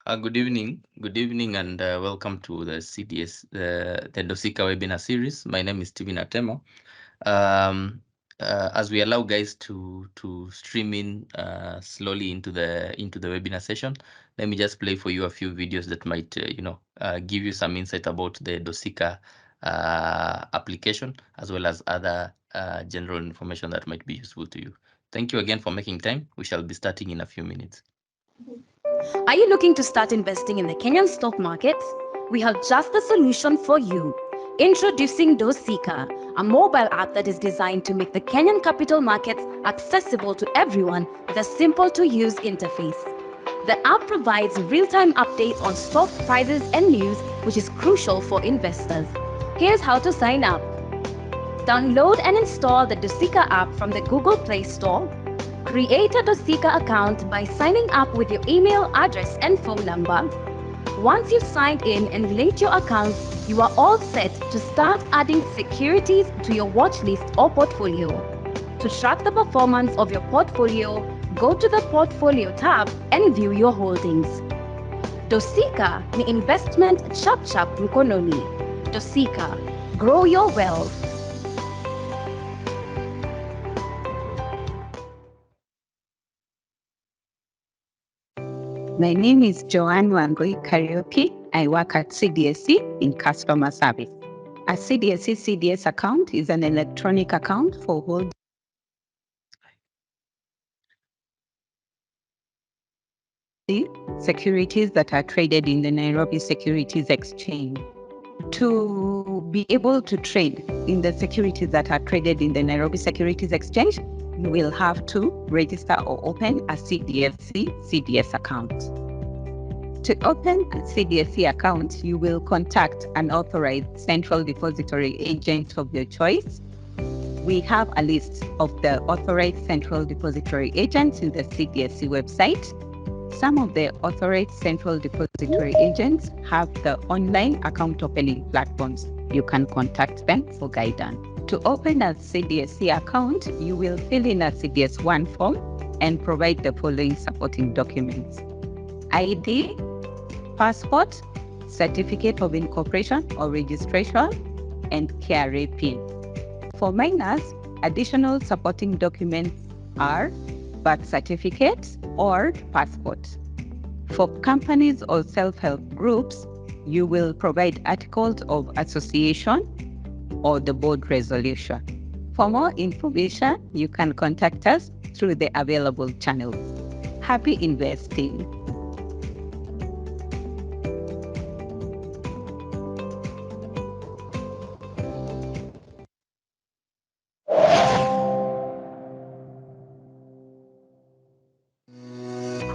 Good evening, and welcome to the CDS, the Dosikaa webinar series. My name is Steven Atema. As we allow guys to stream in slowly into the webinar session, let me just play for you a few videos that might give you some insight about the Dosikaa application, as well as other general information that might be useful to you. Thank you again for making time. We shall be starting in a few minutes. Are you looking to start investing in the Kenyan stock market? We have just the solution for you. Introducing Dosikaa, a mobile app that is designed to make the Kenyan capital markets accessible to everyone with a simple-to-use interface. The app provides real-time updates on stock prices and news, which is crucial for investors. Here's how to sign up. Download and install the Dosikaa app from the Google Play Store. Create a Dosikaa account by signing up with your email address and phone number. Once you've signed in and linked your account, you are all set to start adding securities to your watch list or portfolio. To track the performance of your portfolio, go to the Portfolio tab and view your holdings. Dosikaa ni investment chap mkononi. Dosikaa, grow your wealth. My name is Joanne Wangui Karaoke. I work at CDSE in customer service. A CDSE CDS account is an electronic account for holding securities that are traded in the Nairobi Securities Exchange. To be able to trade in the securities that are traded in the Nairobi Securities Exchange, you will have to register or open a CDSE CDS account. To open a CDSE account, you will contact an authorized central depository agent of your choice. We have a list of the authorized central depository agents in the CDSE website. Some of the authorized central depository agents have the online account opening platforms. You can contact them for guidance. To open a CDSE account, you will fill in a CDS1 form and provide the following supporting documents: ID, passport, certificate of incorporation or registration, and KRA PIN. For minors, additional supporting documents are birth certificate or passport. For companies or self-help groups, you will provide articles of association or the board resolution. For more information, you can contact us through the available channels. Happy investing!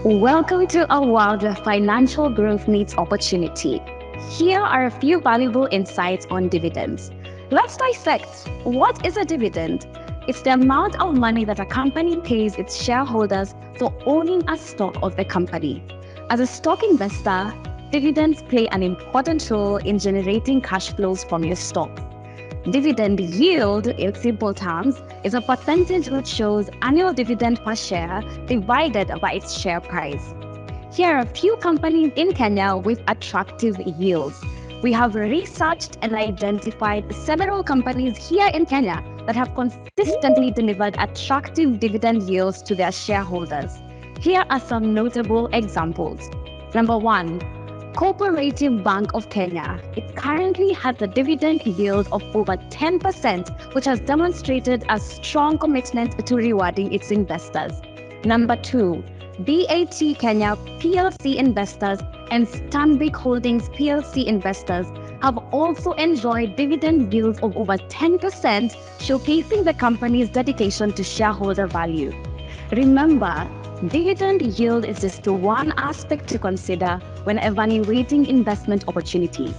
Welcome to a world where financial growth meets opportunity. Here are a few valuable insights on dividends. Let's dissect. What is a dividend? It's the amount of money that a company pays its shareholders for owning a stock of the company. As a stock investor, dividends play an important role in generating cash flows from your stock. Dividend yield, in simple terms, is a percentage which shows annual dividend per share divided by its share price. Here are a few companies in Kenya with attractive yields. We have researched and identified several companies here in Kenya that have consistently delivered attractive dividend yields to their shareholders. Here are some notable examples. Number 1. Cooperative Bank of Kenya. It currently has a dividend yield of over 10%, which has demonstrated a strong commitment to rewarding its investors. Number 2, BAT Kenya PLC investors and Stanbic Holdings PLC investors have also enjoyed dividend yields of over 10%, showcasing the company's dedication to shareholder value. Remember, dividend yield is just one aspect to consider when evaluating investment opportunities.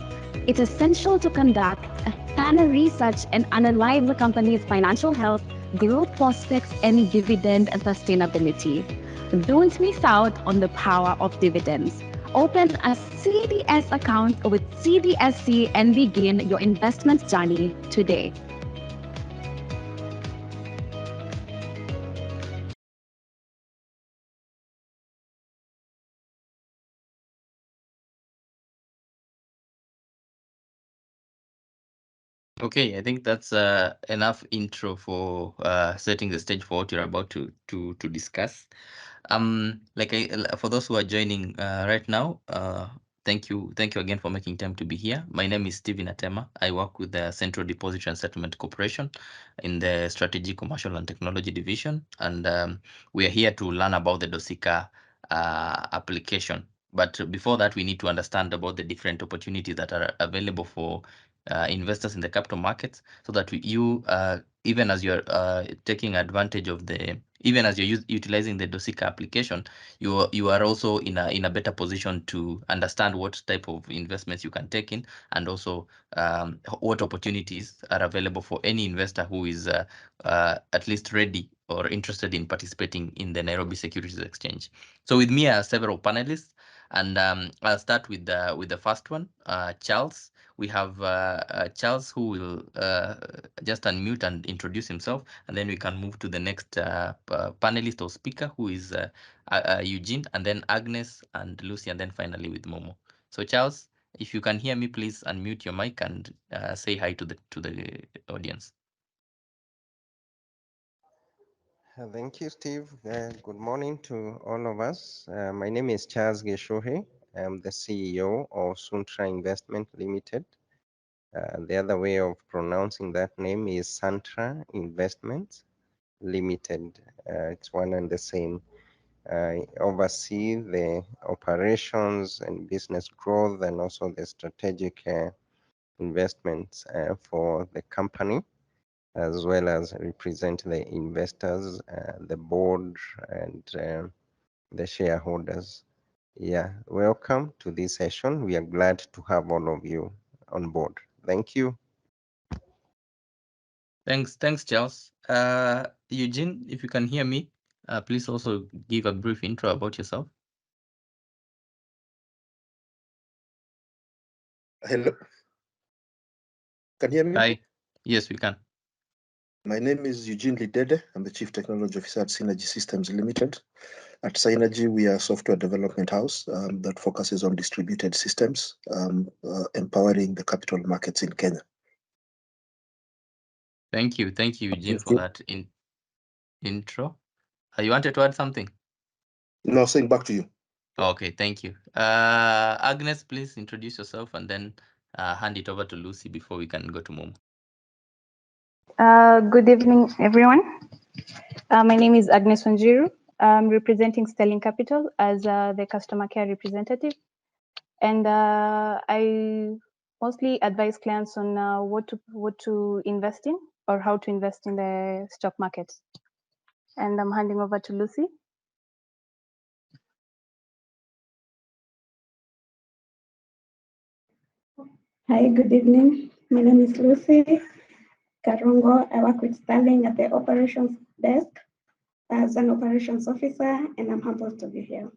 It's essential to conduct a thorough research and analyze the company's financial health, growth prospects, and dividend sustainability. Don't miss out on the power of dividends. Open a CDS account with CDSC and begin your investment journey today. Okay, I think that's enough intro for setting the stage for what you're about to discuss. For those who are joining right now, thank you again for making time to be here. My name is Steven Atema. I work with the Central Depository and Settlement Corporation in the Strategy, Commercial and Technology Division, and we are here to learn about the Dosikaa application. But before that, we need to understand about the different opportunities that are available for investors in the capital markets, so that you, even as you're taking advantage of the, even as you're utilizing the Dosikaa application, you are also in a better position to understand what type of investments you can take in, and also what opportunities are available for any investor who is at least ready or interested in participating in the Nairobi Securities Exchange. So with me are several panelists, and I'll start with the first one, Charles. We have Charles, who will just unmute and introduce himself, and then we can move to the next panelist or speaker, who is Eugene, and then Agnes and Lucy, and then finally with Momo. So Charles, if you can hear me, please unmute your mic and say hi to the audience. Thank you, Steve. Good morning to all of us. My name is Charles Geshohe. I'm the CEO of Suntra Investment Limited. The other way of pronouncing that name is Santra Investments Limited. It's one and the same. I oversee the operations and business growth and also the strategic investments for the company, as well as represent the investors, the board, and the shareholders. Yeah, welcome to this session. We are glad to have all of you on board. Thank you. Thanks, Charles. Eugene, if you can hear me, please also give a brief intro about yourself. Hello. Can you hear me? Hi. Yes, we can. My name is Eugene Lidede. I'm the Chief Technology Officer at Synergy Systems Limited. At Synergy, we are a software development house that focuses on distributed systems, empowering the capital markets in Kenya. Thank you, Eugene, for that intro. You wanted to add something? No, saying back to you. Okay, thank you. Agnes, please introduce yourself and then hand it over to Lucy before we can go to Momo. Good evening, everyone. My name is Agnes Wanjiru. I'm representing Sterling Capital as the customer care representative. And I mostly advise clients on what to invest in or how to invest in the stock market. And I'm handing over to Lucy. Hi, good evening. My name is Lucy Karongo. I work with Sterling at the operations desk as an operations officer, and I'm humbled to be here.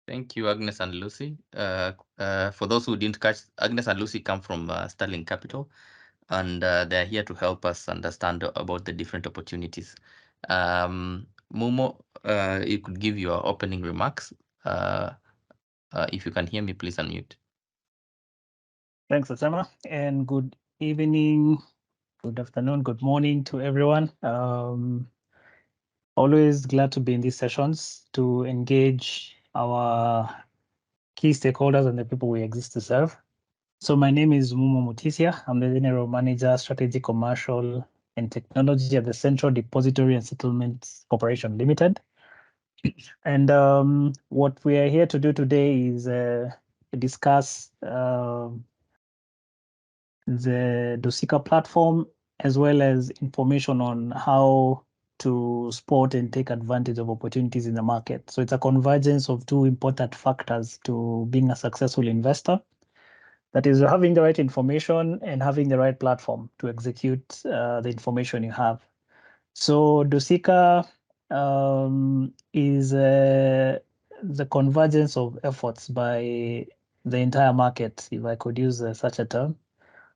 Thank you, Agnes and Lucy. For those who didn't catch, Agnes and Lucy come from Sterling Capital, and they're here to help us understand about the different opportunities. Momo, you could give your opening remarks. If you can hear me, please unmute. Thanks, Atema, and good evening, good afternoon, good morning to everyone. Always glad to be in these sessions to engage our key stakeholders and the people we exist to serve. So my name is Mumo Mutisia. I'm the General Manager, Strategy, Commercial and Technology at the Central Depository and Settlement Corporation Limited. And what we are here to do today is discuss the Dosikaa platform, as well as information on how to spot and take advantage of opportunities in the market. So it's a convergence of two important factors to being a successful investor. That is having the right information and having the right platform to execute the information you have. So Dosikaa is the convergence of efforts by the entire market, if I could use such a term.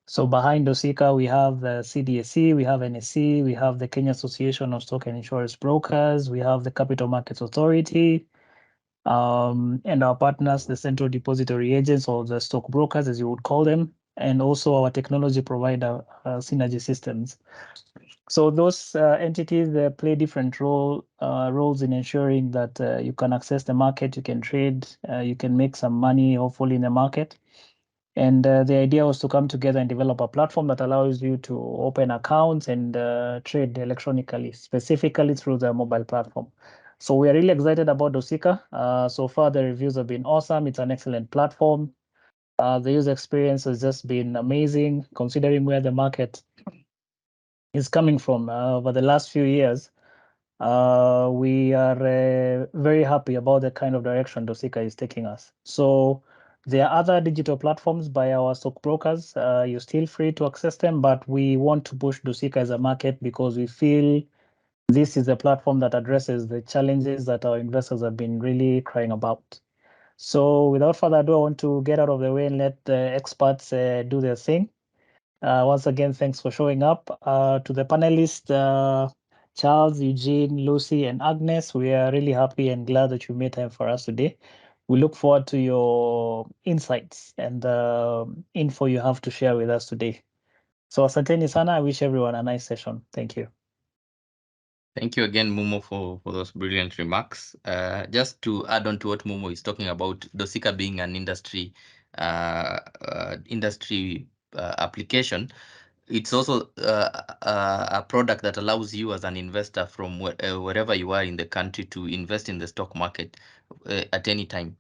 So behind Dosikaa, we have the CDSE, we have NSE, we have the Kenya Association of Stock and Insurance Brokers, we have the Capital Markets Authority, and our partners, the Central Depository Agents, or the stock brokers, as you would call them. and also our technology provider, Synergy Systems. So those entities play different roles in ensuring that you can access the market, you can trade, you can make some money, hopefully, in the market. And the idea was to come together and develop a platform that allows you to open accounts and trade electronically, specifically through the mobile platform. So we are really excited about Dosikaa. So far, the reviews have been awesome. It's an excellent platform. The user experience has just been amazing, considering where the market is coming from over the last few years. We are very happy about the kind of direction Dosikaa is taking us. So there are other digital platforms by our stockbrokers. You're still free to access them, but we want to push Dosikaa as a market because we feel this is a platform that addresses the challenges that our investors have been really crying about. So without further ado, I want to get out of the way and let the experts do their thing. Once again, thanks for showing up. To the panelists, Charles, Eugene, Lucy, and Agnes, we are really happy and glad that you made time for us today. We look forward to your insights and the info you have to share with us today. So asanteni sana. I wish everyone a nice session. Thank you. Thank you again, Mumo, for those brilliant remarks. Just to add on to what Mumo is talking about, Dosikaa being an industry application, it's also a product that allows you as an investor from wherever you are in the country to invest in the stock market at any time.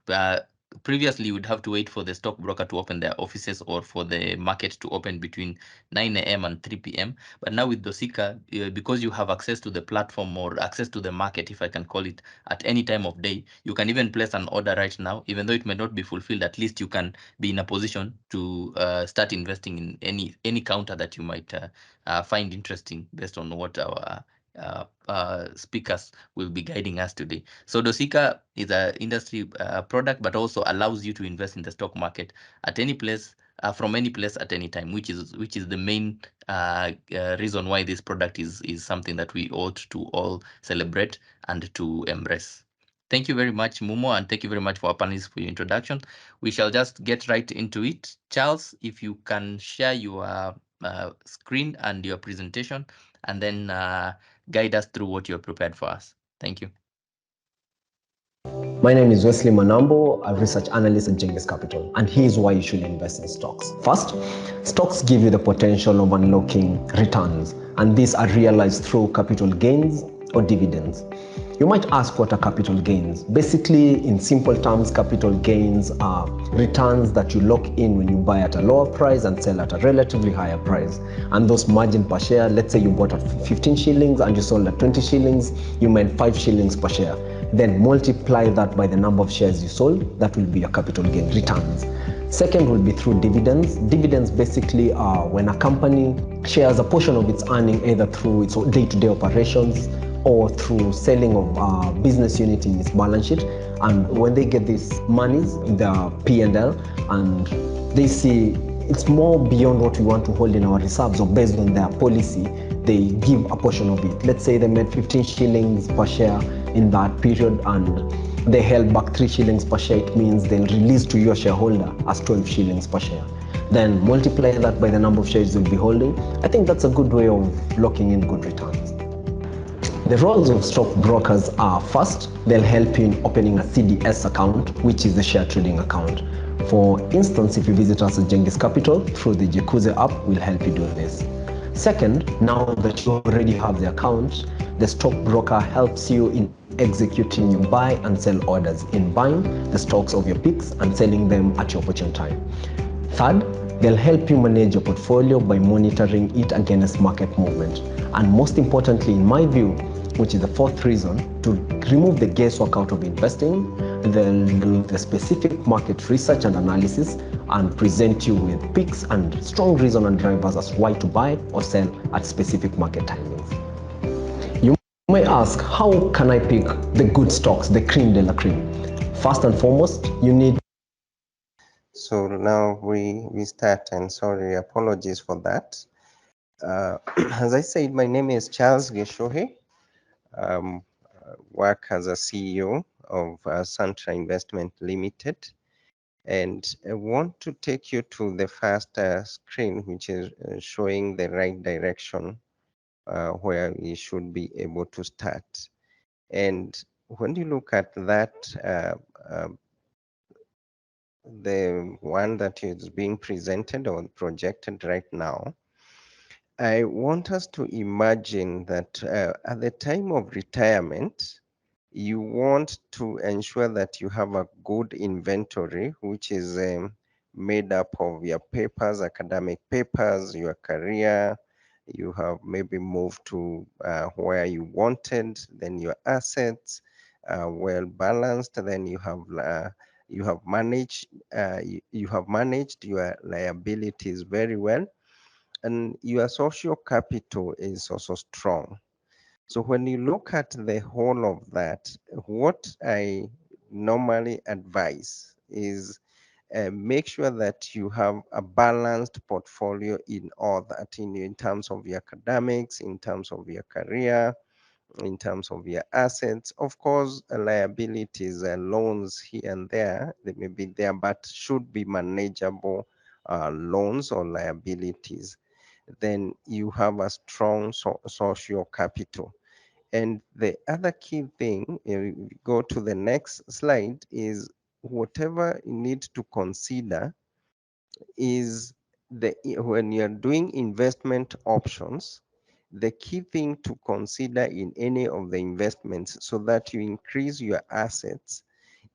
Previously, you would have to wait for the stockbroker to open their offices or for the market to open between 9 a.m. and 3 p.m. But now with Dosikaa, because you have access to the platform or access to the market, if I can call it, at any time of day, you can even place an order right now, even though it may not be fulfilled. At least you can be in a position to start investing in any counter that you might find interesting based on what our speakers will be guiding us today. So Dosikaa is an industry product, but also allows you to invest in the stock market at any place, from any place at any time, which is the main reason why this product is something that we ought to all celebrate and to embrace. Thank you very much, Mumo, and thank you very much for our panelists for your introduction. We shall just get right into it. Charles, if you can share your screen and your presentation, and then guide us through what you have prepared for us. Thank you. My name is Wesley Manambo, a research analyst at Genghis Capital, and here's why you should invest in stocks. First, stocks give you the potential of unlocking returns, and these are realized through capital gains or dividends. You might ask, what are capital gains? Basically, in simple terms, capital gains are returns that you lock in when you buy at a lower price and sell at a relatively higher price. And those margin per share, let's say you bought at 15 shillings and you sold at 20 shillings, you made 5 shillings per share. Then multiply that by the number of shares you sold, that will be your capital gain returns. Second will be through dividends. Dividends basically are when a company shares a portion of its earning either through its day-to-day operations or through selling of a business unit in its balance sheet. And when they get these monies in their P&L and they see it's more beyond what we want to hold in our reserves, or based on their policy, they give a portion of it. Let's say they made 15 shillings per share in that period and they held back 3 shillings per share. It means they'll release to your shareholder as 12 shillings per share. Then multiply that by the number of shares you'll be holding. I think that's a good way of locking in good returns. The roles of stockbrokers are, first, they'll help you in opening a CDS account, which is the share trading account. For instance, if you visit us at Genghis Capital through the Jacuzzi app, we'll help you do this. Second, now that you already have the account, the stockbroker helps you in executing your buy and sell orders, in buying the stocks of your picks and selling them at your opportune time. Third, they'll help you manage your portfolio by monitoring it against market movement. And most importantly, in my view, which is the fourth reason, to remove the guesswork out of investing, they'll do the specific market research and analysis and present you with picks and strong reason and drivers as why to buy or sell at specific market timings. You may ask, how can I pick the good stocks, the cream de la cream? First and foremost, you need. So now we start, and sorry, apologies for that. As I said, my name is Charles Geshohe. Work as a CEO of Santra Investment Limited. And I want to take you to the first screen, which is showing the right direction where we should be able to start. And when you look at that, the one that is being presented or projected right now, I want us to imagine that at the time of retirement, you want to ensure that you have a good inventory, which is made up of your papers, academic papers, your career. You have maybe moved to where you wanted, then your assets well balanced. Then you have managed you have managed your liabilities very well, and your social capital is also strong. So when you look at the whole of that, what I normally advise is make sure that you have a balanced portfolio in all that, in terms of your academics, in terms of your career, in terms of your assets. Of course, liabilities, loans here and there, they may be there, but should be manageable loans or liabilities. Then you have a strong social capital. And the other key thing, if you go to the next slide, is whatever you need to consider is when you're doing investment options, the key thing to consider in any of the investments so that you increase your assets,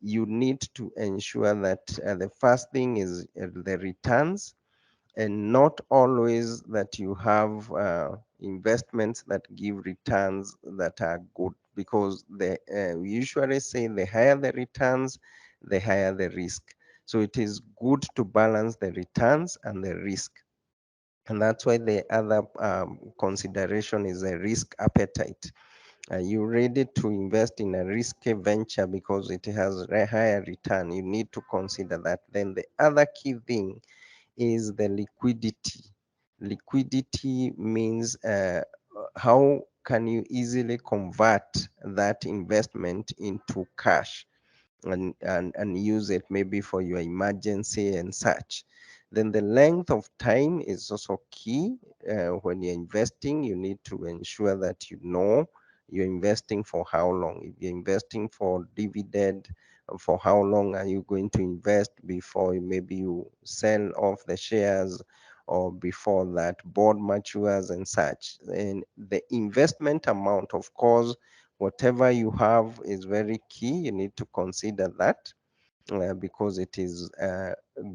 you need to ensure that the first thing is the returns, and not always that you have investments that give returns that are good, because we usually say the higher the returns, the higher the risk. So it is good to balance the returns and the risk. And that's why the other consideration is a risk appetite. Are you ready to invest in a risky venture because it has a higher return? You need to consider that. Then the other key thing is the liquidity. Liquidity means how can you easily convert that investment into cash and use it maybe for your emergency and such. Then the length of time is also key. When you're investing, you need to ensure that you know you're investing for how long. If you're investing for dividend, for how long are you going to invest before maybe you sell off the shares, or before that board matures and such. And the investment amount, of course, whatever you have is very key. You need to consider that because it is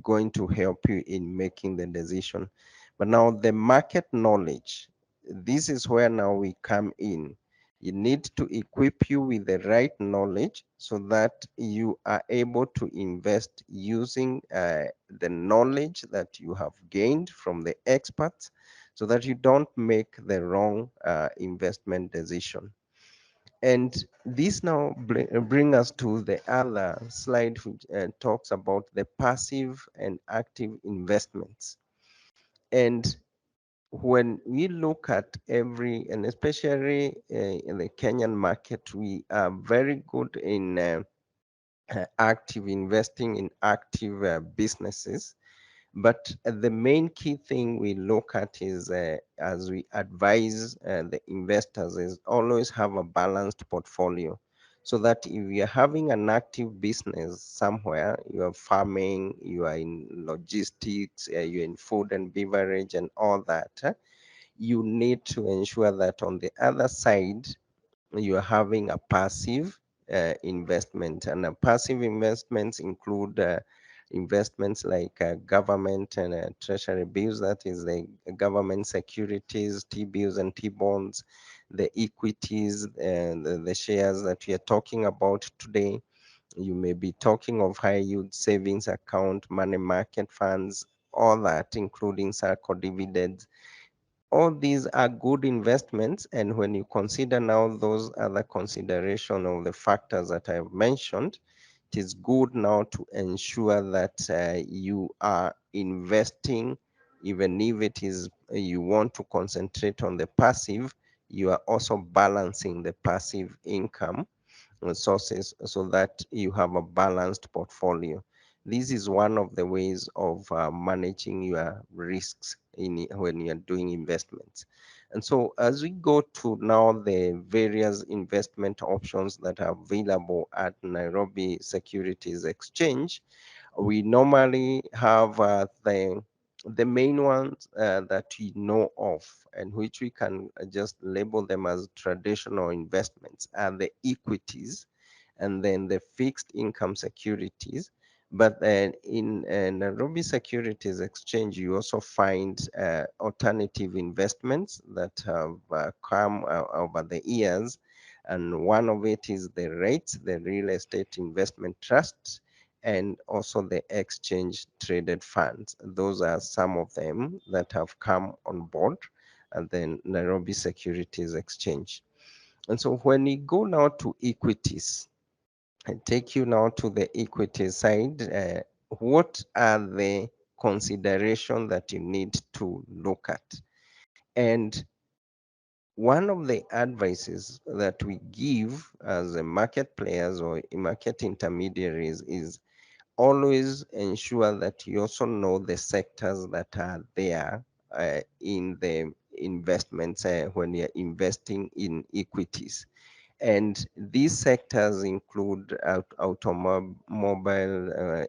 going to help you in making the decision. But now the market knowledge, this is where now we come in. You need to equip you with the right knowledge so that you are able to invest using the knowledge that you have gained from the experts, so that you don't make the wrong investment decision. And this now bring us to the other slide, which talks about the passive and active investments. And when we look at every, and especially in the Kenyan market, we are very good in active investing in active businesses. But the main key thing we look at is, as we advise the investors, is always have a balanced portfolio. So that if you're having an active business somewhere, you are farming, you are in logistics, you're in food and beverage and all that, you need to ensure that on the other side, you are having a passive investment. And passive investments include investments like government and treasury bills, that is the government securities, T-bills and T-bonds, the equities, and the shares that we are talking about today. You may be talking of high yield savings account, money market funds, all that, including circle dividends. All these are good investments, and when you consider now those other consideration of the factors that I've mentioned, it is good now to ensure that you are investing, even if it is you want to concentrate on the passive, you are also balancing the passive income sources so that you have a balanced portfolio. This is one of the ways of managing your risks when you're doing investments. And so as we go to now the various investment options that are available at Nairobi Securities Exchange, we normally have the main ones that we know of, and which we can just label them as traditional investments, are the equities and then the fixed income securities. But then in Nairobi Securities Exchange, you also find alternative investments that have come over the years. And one of it is the REITs, the Real Estate Investment Trusts, and also the exchange traded funds. Those are some of them that have come on board at the Nairobi Securities Exchange. And so when you go now to equities, I take you now to the equity side. What are the considerations that you need to look at? And one of the advices that we give as a market players or market intermediaries is always ensure that you also know the sectors that are there in the investments when you're investing in equities. And these sectors include automobile,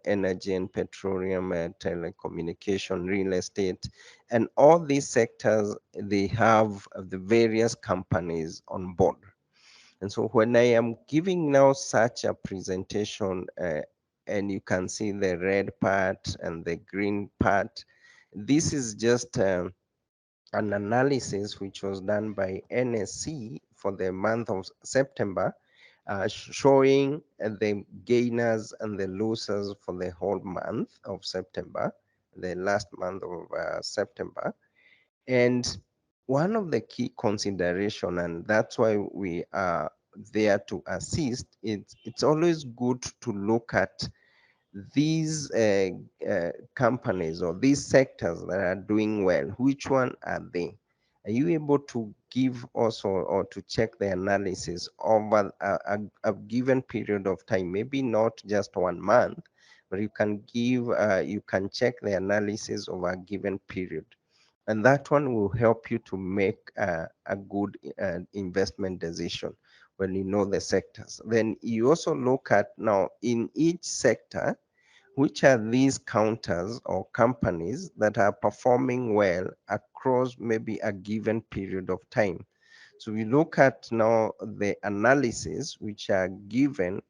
energy and petroleum, telecommunication, real estate, and all these sectors, they have the various companies on board. And so when I am giving now such a presentation, and you can see the red part and the green part, this is just an analysis which was done by NSE for the month of September, showing the gainers and the losers for the whole month of September, the last month of September. And one of the key consideration, and that's why we are there to assist, it's always good to look at these companies or these sectors that are doing well. Which one are they? Are you able to give also or to check the analysis over a given period of time? Maybe not just 1 month, but you can give you can check the analysis over a given period, and that one will help you to make a good investment decision when you know the sectors. Then you also look at now in each sector, which are these counters or companies that are performing well across maybe a given period of time. So we look at now the analysis which are given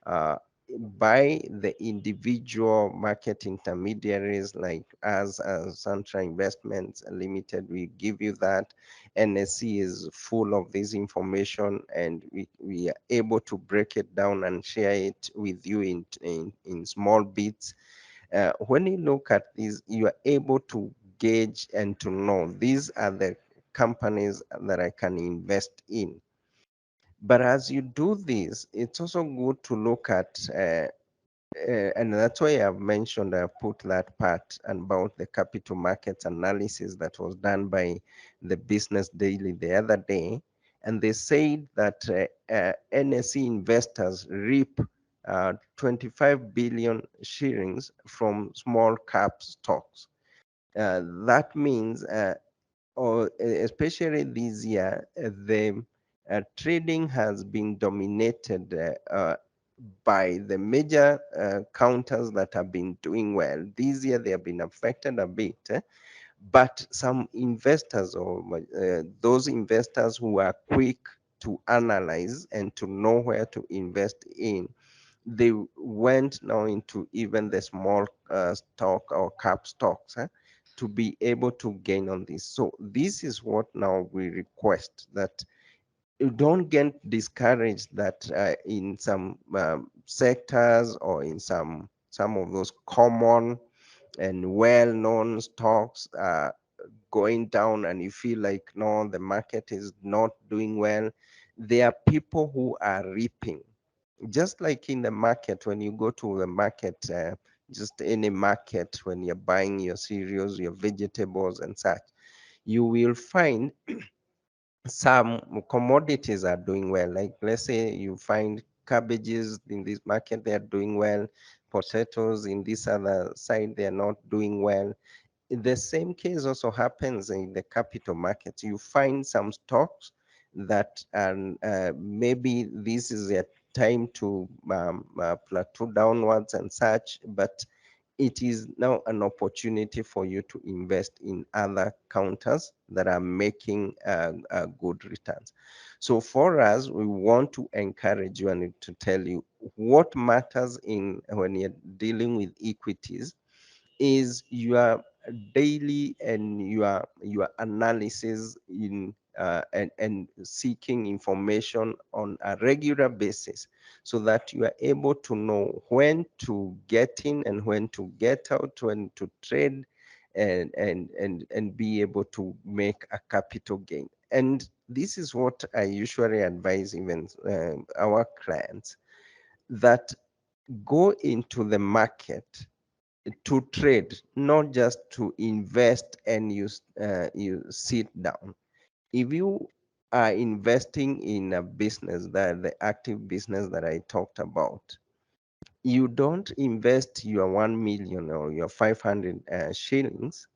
uh, by the individual market intermediaries like us as Santra Investments Limited. We give you that. NSE is full of this information, and we are able to break it down and share it with you in small bits. When you look at these, you are able to gauge and to know these are the companies that I can invest in. But as you do this, it's also good to look at, and that's why I've mentioned, I put that part about the capital markets analysis that was done by the Business Daily the other day. And they said that NSE investors reap 25 billion shillings from small cap stocks. That means or especially this year, the trading has been dominated by the major counters that have been doing well. This year they have been affected a bit, but some investors or those investors who are quick to analyze and to know where to invest in, they went now into even the small stock or cap stocks to be able to gain on this. So this is what now we request, that you don't get discouraged that in some sectors or in some of those common and well-known stocks going down and you feel like no, the market is not doing well. There are people who are reaping, just like in the market. When you go to the market, just any market, when you're buying your cereals, your vegetables and such, you will find some commodities are doing well. Like let's say you find cabbages in this market, they are doing well. Potatoes in this other side, they are not doing well. The same case also happens in the capital markets. You find some stocks that maybe this is a time to plateau downwards and such, but it is now an opportunity for you to invest in other counters that are making good returns. So for us, we want to encourage you and to tell you what matters in when you're dealing with equities is your daily and your analysis in and seeking information on a regular basis, so that you are able to know when to get in and when to get out, when to trade, and be able to make a capital gain. And this is what I usually advise even our clients, that go into the market to trade, not just to invest and you sit down. If you are investing in a business, that the active business that I talked about, you don't invest your 1 million or your 500 shillings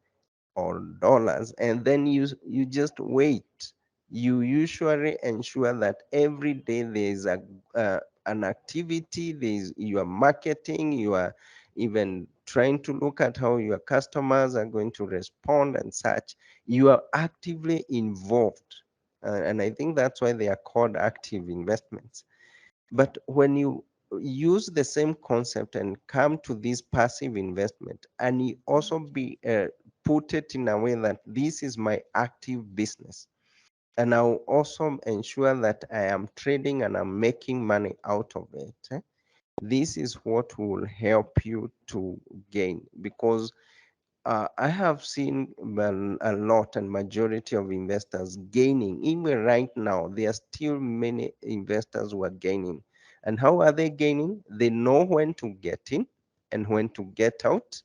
or dollars and then you just wait. You usually ensure that every day there is an activity, you are marketing, you are even trying to look at how your customers are going to respond and such. You are actively involved, and I think that's why they are called active investments. But when you use the same concept and come to this passive investment, and you also be put it in a way that this is my active business, and I'll also ensure that I am trading and I'm making money out of it. This is what will help you to gain, because I have seen a lot and majority of investors gaining. Even right now, there are still many investors who are gaining. And how are they gaining? They know when to get in and when to get out,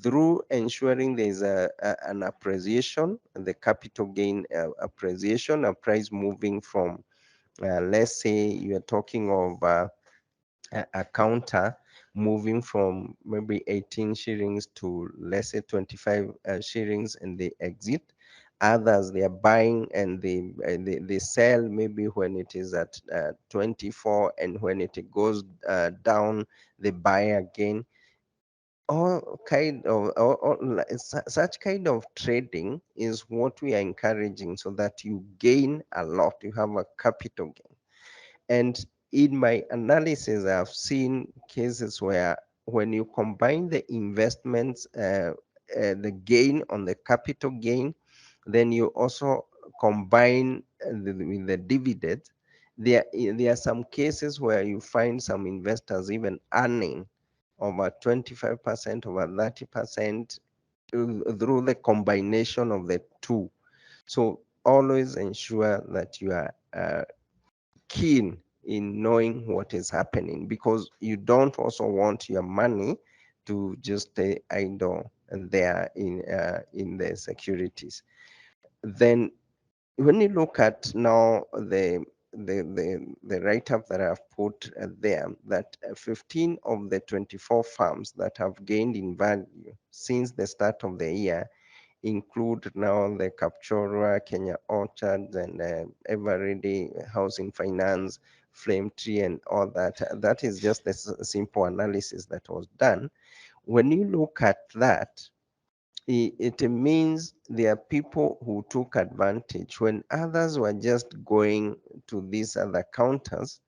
through ensuring there's an appreciation, the capital gain appreciation, a price moving from, let's say you're talking of a counter moving from maybe 18 shillings to, let's say, 25 shillings, and they exit. Others, they are buying and they sell maybe when it is at 24, and when it goes down, they buy again. All kind of such kind of trading is what we are encouraging, so that you gain a lot, you have a capital gain. And in my analysis, I've seen cases where when you combine the investments, the gain on the capital gain, then you also combine with the dividend. There are some cases where you find some investors even earning over 25%, over 30% through the combination of the two. So always ensure that you are keen in knowing what is happening, because you don't also want your money to just stay idle there in the securities. Then when you look at now the write-up that I've put there, that 15 of the 24 farms that have gained in value since the start of the year include now the Kapchorwa, Kenya Orchards, and Eveready Housing Finance, Flame Tree, and all that. That is just a simple analysis that was done. When you look at that, it means there are people who took advantage when others were just going to these other counters.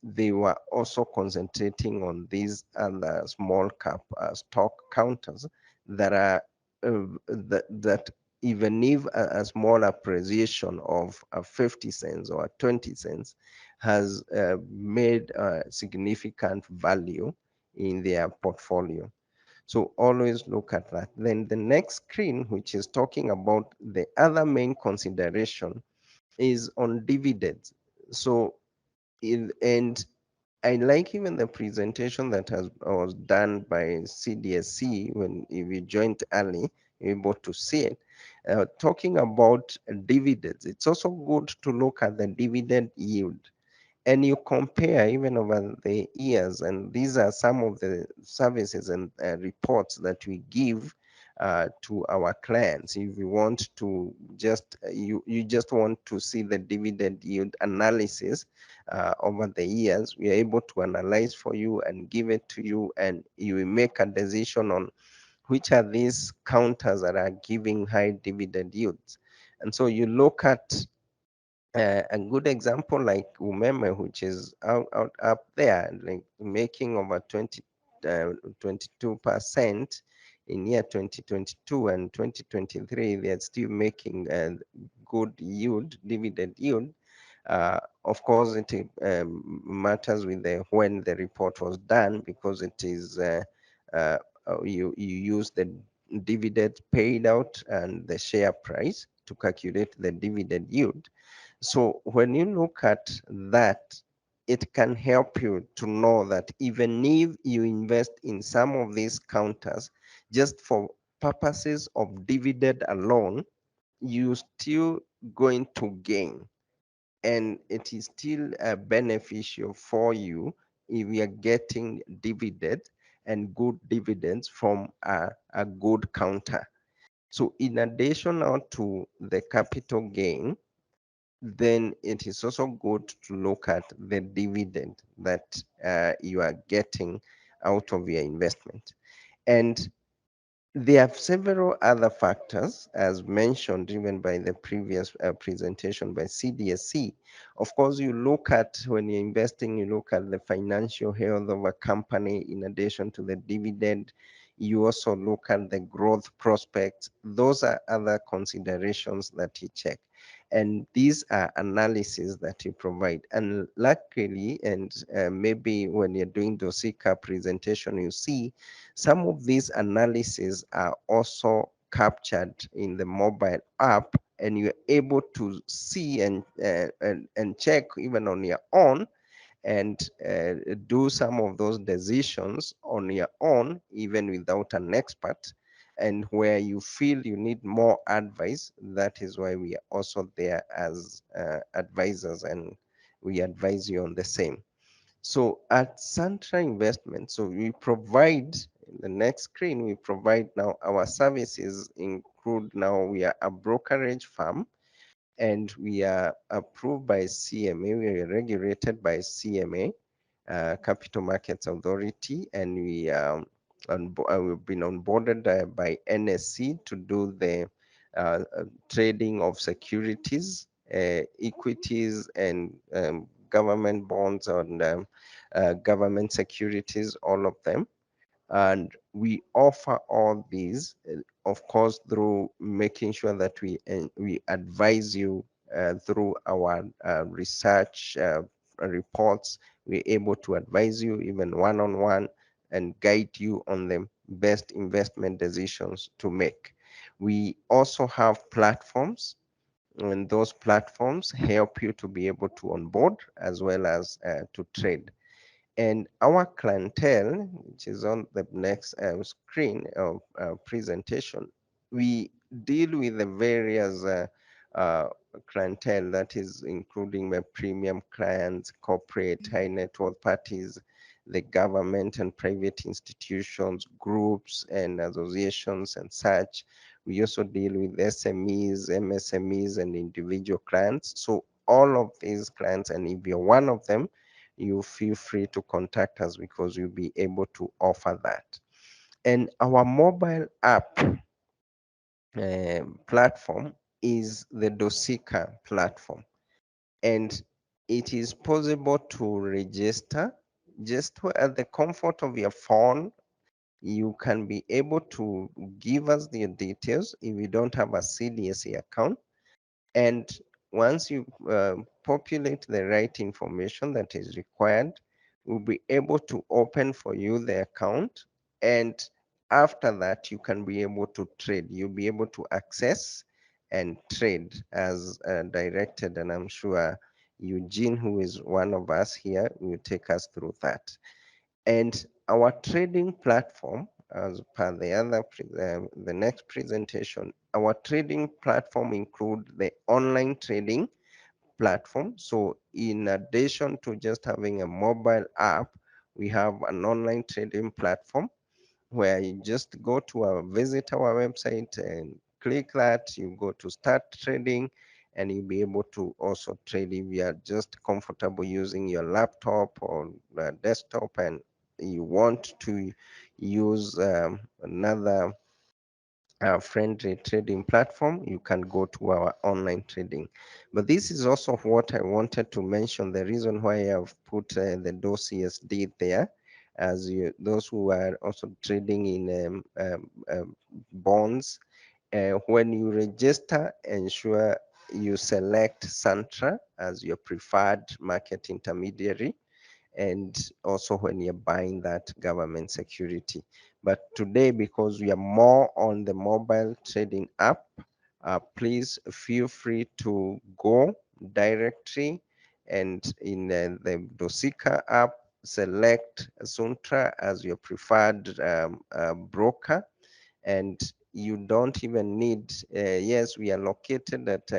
They were also concentrating on these other small cap stock counters that are that even if a small appreciation of 50 cents or 20 cents has made a significant value in their portfolio. So always look at that. Then the next screen, which is talking about the other main consideration, is on dividends. So and I like even the presentation that was done by CDSC when if you joined early, you're able to see it. Talking about dividends, it's also good to look at the dividend yield. and you compare even over the years, and these are some of the services and reports that we give to our clients. If you want to just you just want to see the dividend yield analysis over the years, we are able to analyze for you and give it to you, and you will make a decision on which are these counters that are giving high dividend yields. And so you look at a good example like Umeme, which is out up there, like making over 22% in year 2022 and 2023, they're still making good yield, dividend yield. Of course, it matters with the when the report was done, because it is you use the dividend paid out and the share price to calculate the dividend yield. So when you look at that, it can help you to know that even if you invest in some of these counters just for purposes of dividend alone, you still going to gain, and it is still beneficial for you if you are getting dividend and good dividends from a good counter. So in addition now to the capital gain, then it is also good to look at the dividend that you are getting out of your investment. And there are several other factors, as mentioned even by the previous presentation by CDSC. Of course, you look at, when you're investing, you look at the financial health of a company in addition to the dividend. You also look at the growth prospects. Those are other considerations that you check. And these are analyses that you provide. And luckily, and maybe when you're doing Dosikaa presentation, you see some of these analyses are also captured in the mobile app, and you're able to see and check even on your own, and do some of those decisions on your own, even without an expert. And where you feel you need more advice, that is why we are also there as advisors, and we advise you on the same. So at Santra Investment, so we provide, in the next screen, we provide now our services include, now we are a brokerage firm, and we are approved by CMA, we are regulated by CMA, Capital Markets Authority, and we've been onboarded by NSE to do the trading of securities, equities, and government bonds, and government securities, all of them. And we offer all these, of course, through making sure that we advise you through our research reports. We're able to advise you even one-on-one and guide you on the best investment decisions to make. We also have platforms, and those platforms help you to be able to onboard as well as to trade. And our clientele, which is on the next screen of presentation, we deal with the various uh, clientele, that is including the premium clients, corporate, high net worth parties, the government and private institutions, groups and associations and such. We also deal with SMEs, MSMEs, and individual clients. So all of these clients, and if you're one of them, you feel free to contact us, because we'll be able to offer that. And our mobile app platform is the Dosikaa platform, and it is possible to register just at the comfort of your phone. You can be able to give us the details if you don't have a CDSA account, and once you populate the right information that is required, we'll be able to open for you the account. And after that, you can be able to trade. You'll be able to access and trade as directed. And I'm sure Eugene, who is one of us here, will take us through that. And our trading platform, as per the other the next presentation, our trading platform include the online trading platform. So in addition to just having a mobile app, we have an online trading platform where you just go to visit our website and click that, you go to start trading, and you'll be able to also trade if you are just comfortable using your laptop or desktop and you want to use another friendly trading platform, you can go to our online trading. But this is also what I wanted to mention, the reason why I've put the DOCSD there, as those who are also trading in bonds. When you register, ensure you select Santra as your preferred market intermediary, and also when you're buying that government security. But today, because we are more on the mobile trading app, please feel free to go directly and in the Dosikaa app, select Suntra as your preferred broker, and you don't even need, yes, we are located at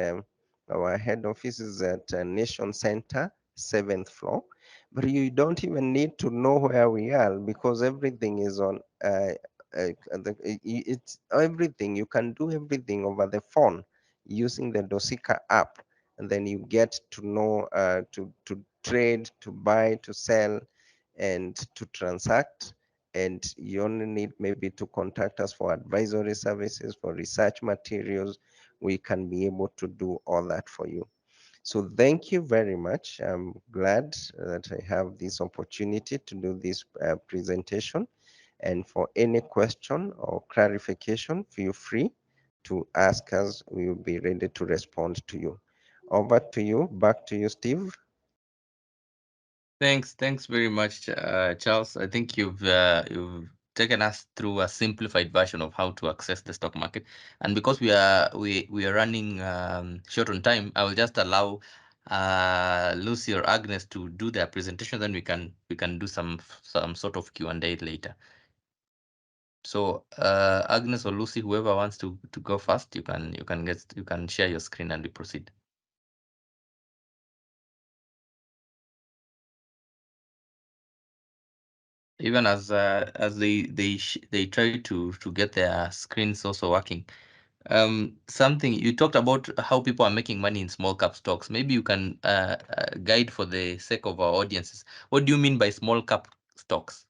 our head office is at Nation Center, 7th floor, but you don't even need to know where we are because everything is on it's everything. You can do everything over the phone using the Dosikaa app, and then you get to know to trade, to buy, to sell, and to transact. And you only need maybe to contact us for advisory services, for research materials. We can be able to do all that for you. So thank you very much. I'm glad that I have this opportunity to do this presentation. And for any question or clarification, feel free to ask us. We will be ready to respond to you. Over to you. Back to you, Steve. Thanks very much, Charles. I think you've taken us through a simplified version of how to access the stock market. And because we are running short on time, I will just allow Lucy or Agnes to do their presentation. Then we can do some sort of Q&A later. So Agnes or Lucy, whoever wants to go first, you can share your screen and we proceed. Even as they try to get their screens also working. Something you talked about how people are making money in small cap stocks. Maybe you can guide for the sake of our audiences. What do you mean by small cap stocks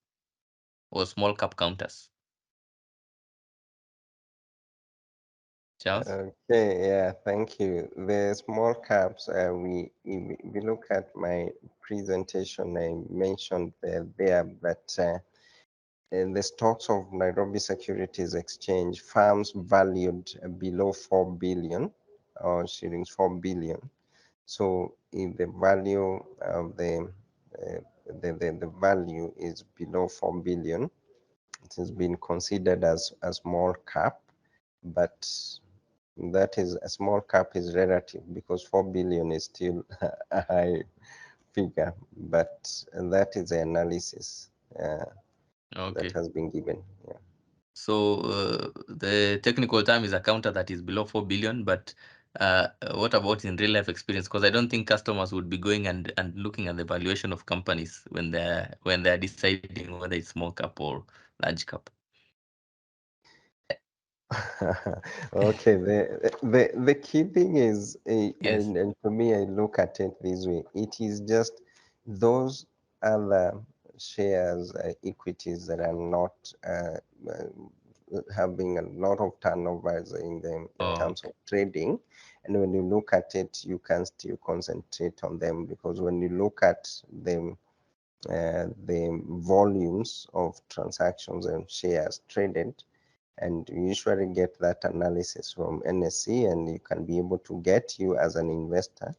or small cap counters? Charles? Okay, yeah, thank you. The small caps, we look at my presentation, I mentioned there that in the stocks of Nairobi Securities Exchange, firms valued below 4 billion or shillings 4 billion. So if the value of the value is below 4 billion, it has been considered as a small cap, but that is a small cap is relative because 4 billion is still a high figure, but that is the analysis that has been given. Yeah. So the technical term is a counter that is below 4 billion, but what about in real life experience? Because I don't think customers would be going and looking at the valuation of companies when they're deciding whether it's small cap or large cap. Okay, the key thing is, Yes. and for me, I look at it this way: it is just those other shares, equities that are not having a lot of turnovers in them in terms of trading. And when you look at it, you can still concentrate on them because when you look at them, the volumes of transactions and shares traded, and you usually get that analysis from NSE, and you can be able to get you as an investor.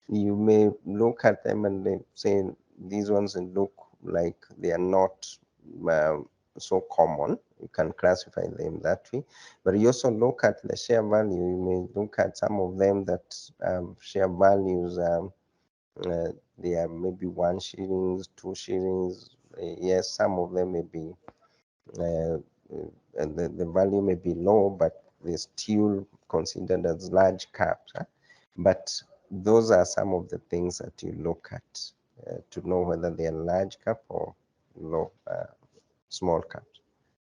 You may look at them and they say these ones look like they are not so common. You can classify them that way. But you also look at the share value. You may look at some of them that share values. They are maybe 1 shillings, 2 shillings. Yes, some of them may be the value may be low, but they're still considered as large caps. But those are some of the things that you look at to know whether they are large cap or low small cap.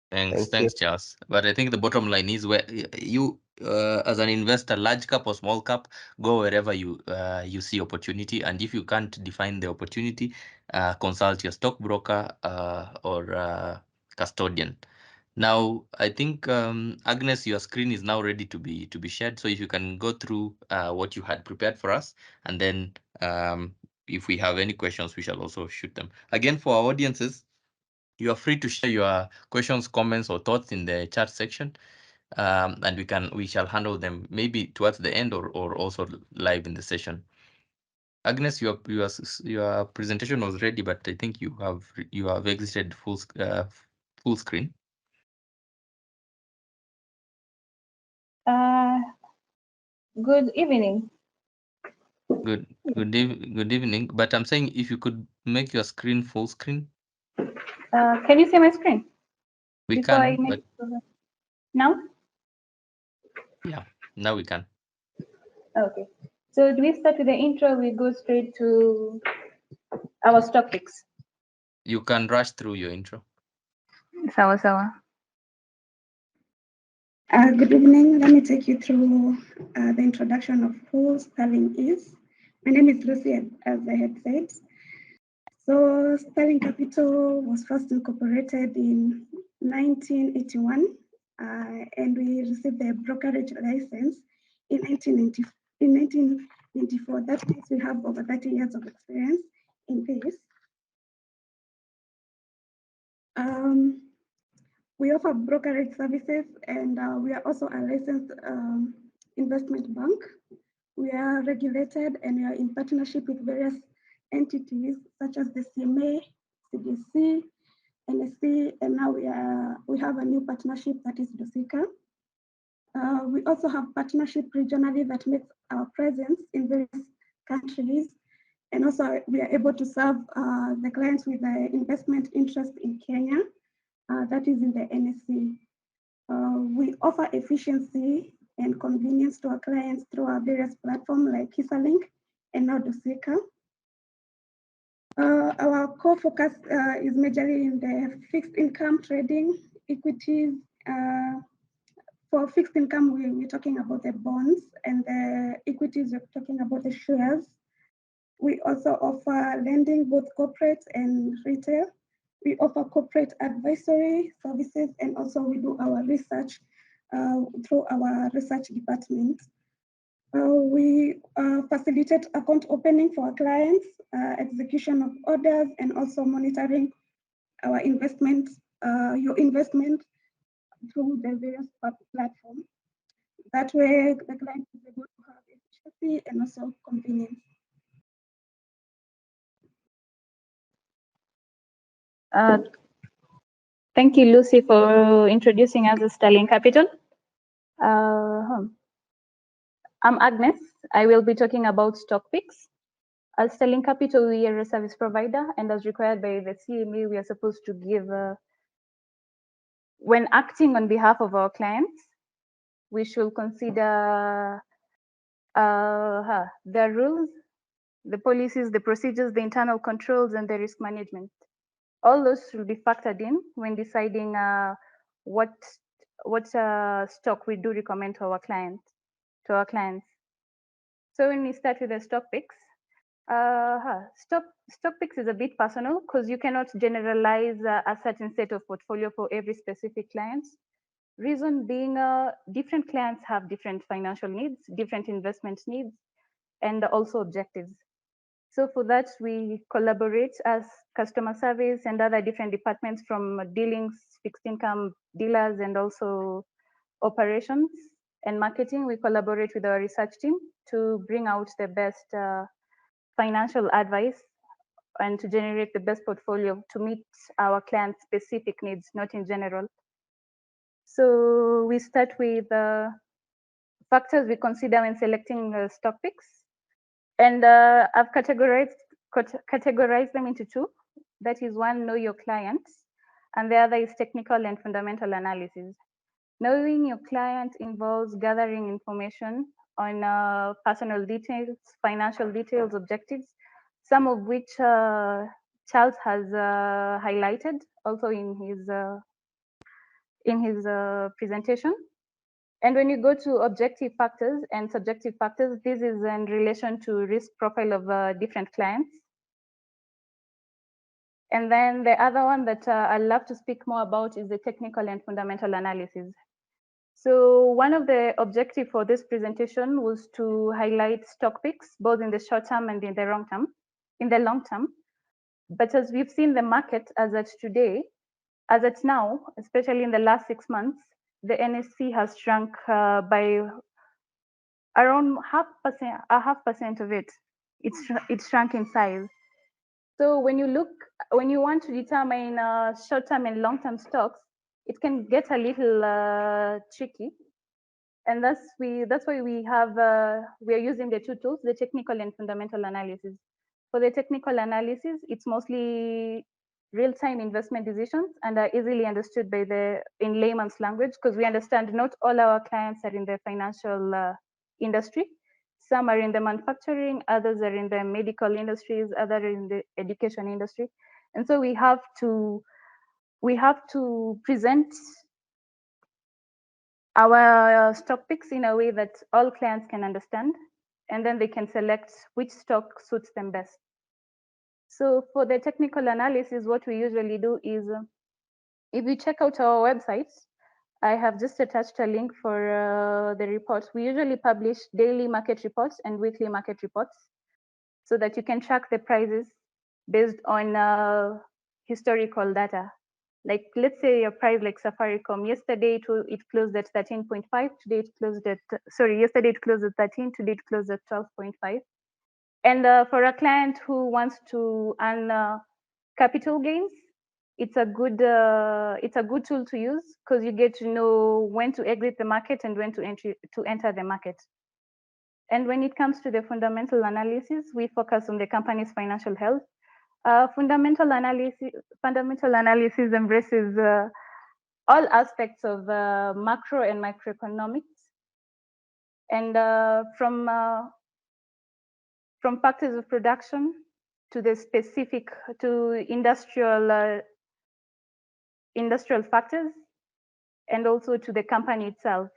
Thank you. Thanks, Charles. But I think the bottom line is where you, as an investor, large cap or small cap, go wherever you see opportunity. And if you can't define the opportunity, consult your stockbroker or custodian. Now, I think Agnes, your screen is now ready to be shared. So if you can go through what you had prepared for us, and then if we have any questions, we shall also shoot them. Again, for our audiences, you are free to share your questions, comments, or thoughts in the chat section, and we shall handle them maybe towards the end or also live in the session. Agnes, your presentation was ready, but I think you have exited full screen. Good evening. Good evening. But I'm saying if you could make your screen full screen. Can you see my screen? We Before can, but now? Yeah, now we can. Okay. So do we start with the intro? We go straight to our stock picks. You can rush through your intro. Sawa sawa. Good evening. Let me take you through the introduction of who Sterling is. My name is Lucy, as I had said. So Sterling Capital was first incorporated in 1981, and we received the brokerage license in 1994. That means we have over 30 years of experience in this. We offer brokerage services, and we are also a licensed investment bank. We are regulated, and we are in partnership with various entities such as the CMA, CDC, NSE, and now we have a new partnership that is Dosikaa. We also have partnership regionally that makes our presence in various countries, and also we are able to serve the clients with the investment interest in Kenya, that is in the NSE. We offer efficiency and convenience to our clients through our various platforms like Kisalink and now Dosikaa. Our core focus is majorly in the fixed income trading, equities. For fixed income, we're talking about the bonds, and the equities, we're talking about the shares. We also offer lending, both corporate and retail. We offer corporate advisory services, and also we do our research through our research department. We facilitate account opening for our clients, execution of orders, and also monitoring our investment, your investment through the various platforms. That way, the client is able to have efficiency and also convenience. Thank you, Lucy, for introducing us as Sterling Capital. I'm Agnes. I will be talking about stock picks. As Sterling Capital, we are a service provider, and as required by the CMA, we are supposed to give, when acting on behalf of our clients, we should consider the rules, the policies, the procedures, the internal controls, and the risk management. All those should be factored in when deciding what stock we do recommend to our clients. So when we start with the stock picks, stock picks is a bit personal because you cannot generalize a certain set of portfolio for every specific client. Reason being, different clients have different financial needs, different investment needs, and also objectives. So for that, we collaborate as customer service and other different departments from dealings, fixed income dealers, and also operations and marketing. We collaborate with our research team to bring out the best financial advice and to generate the best portfolio to meet our clients' specific needs, not in general. So we start with factors we consider when selecting stock picks. And I've categorized them into two. That is one, know your clients, and the other is technical and fundamental analysis. Knowing your client involves gathering information on personal details, financial details, objectives, some of which Charles has highlighted also in his presentation. And when you go to objective factors and subjective factors, this is in relation to risk profile of different clients. And then the other one that I'd love to speak more about is the technical and fundamental analysis. So one of the objectives for this presentation was to highlight stock picks, both in the short term and in the long term. But as we've seen the market as at today, as it's now, especially in the last 6 months, the NSE has shrunk by around 0.5% of it. It's shrunk in size. So when you want to determine short-term and long-term stocks, it can get a little tricky, and that's why we are using the two tools, the technical and fundamental analysis. For the technical analysis, it's mostly real-time investment decisions and are easily understood in layman's language, because we understand not all our clients are in the financial industry. Some are in the manufacturing, others are in the medical industries, others are in the education industry. And so we have to present our stock picks in a way that all clients can understand, and then they can select which stock suits them best. So for the technical analysis, what we usually do is, if you check out our website, I have just attached a link for the report. We usually publish daily market reports and weekly market reports so that you can track the prices based on historical data. Like, let's say your price like Safaricom, yesterday it closed at 13.5, today it closed at, yesterday it closed at 13, today it closed at 12.5. And for a client who wants to earn capital gains, it's a good tool to use, because you get to know when to exit the market and when to enter the market. And when it comes to the fundamental analysis, we focus on the company's financial health. Fundamental analysis embraces all aspects of macro and microeconomics, and from factors of production to the specific industrial factors, and also to the company itself.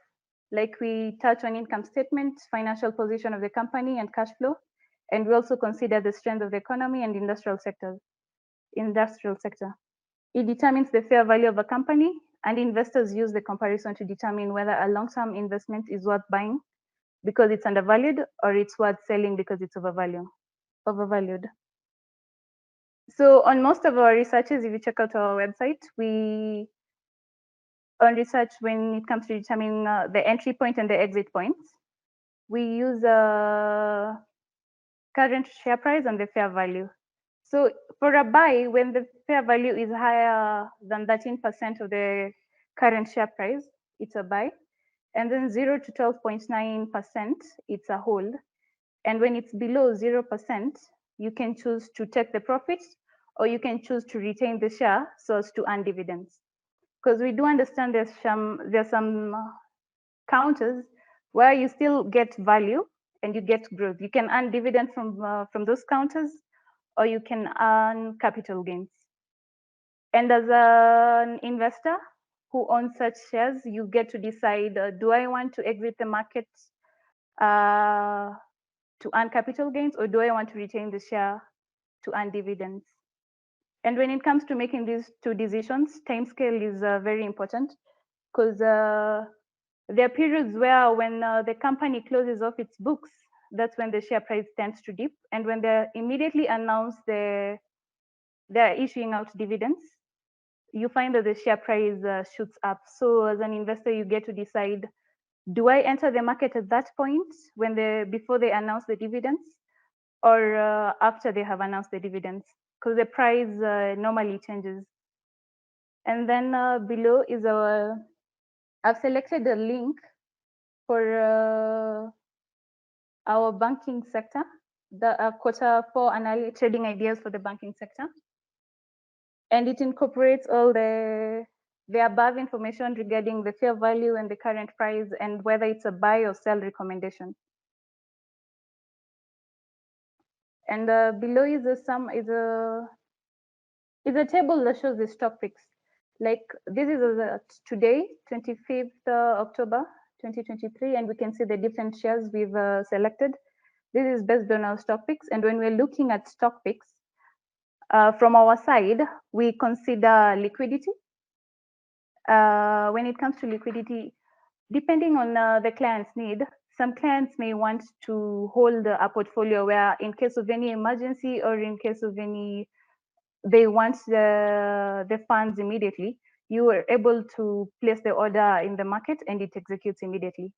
Like, we touch on income statement, financial position of the company, and cash flow, and we also consider the strength of the economy and industrial sector. It determines the fair value of a company, and investors use the comparison to determine whether a long-term investment is worth buying because it's undervalued, or it's worth selling because it's overvalued. So on most of our researches, if you check out our website, on research, when it comes to determining the entry point and the exit points, we use current share price and the fair value. So for a buy, when the fair value is higher than 13% of the current share price, it's a buy. And then 0 to 12.9%, it's a hold. And when it's below 0%, you can choose to take the profits, or you can choose to retain the share so as to earn dividends. Because we do understand there's some counters where you still get value and you get growth. You can earn dividend from those counters, or you can earn capital gains. And as an investor who owns such shares, you get to decide, do I want to exit the market to earn capital gains, or do I want to retain the share to earn dividends? And when it comes to making these two decisions, timescale is very important, because there are periods where when the company closes off its books, that's when the share price tends to dip. And when they immediately announce they're issuing out dividends, you find that the share price shoots up. So as an investor, you get to decide, do I enter the market at that point before they announce the dividends, or after they have announced the dividends? Because the price normally changes. And then below is I've selected a link for our banking sector, the Q4 trading ideas for the banking sector. And it incorporates all the above information regarding the fair value and the current price, and whether it's a buy or sell recommendation. And below is a table that shows the stock picks. Like this is today, 25th October 2023, and we can see the different shares we've selected. This is based on our stock picks, and when we're looking at stock picks, from our side, we consider liquidity. When it comes to liquidity, depending on the client's need, some clients may want to hold a portfolio where in case of any emergency or in case of any, they want the funds immediately, you are able to place the order in the market and it executes immediately.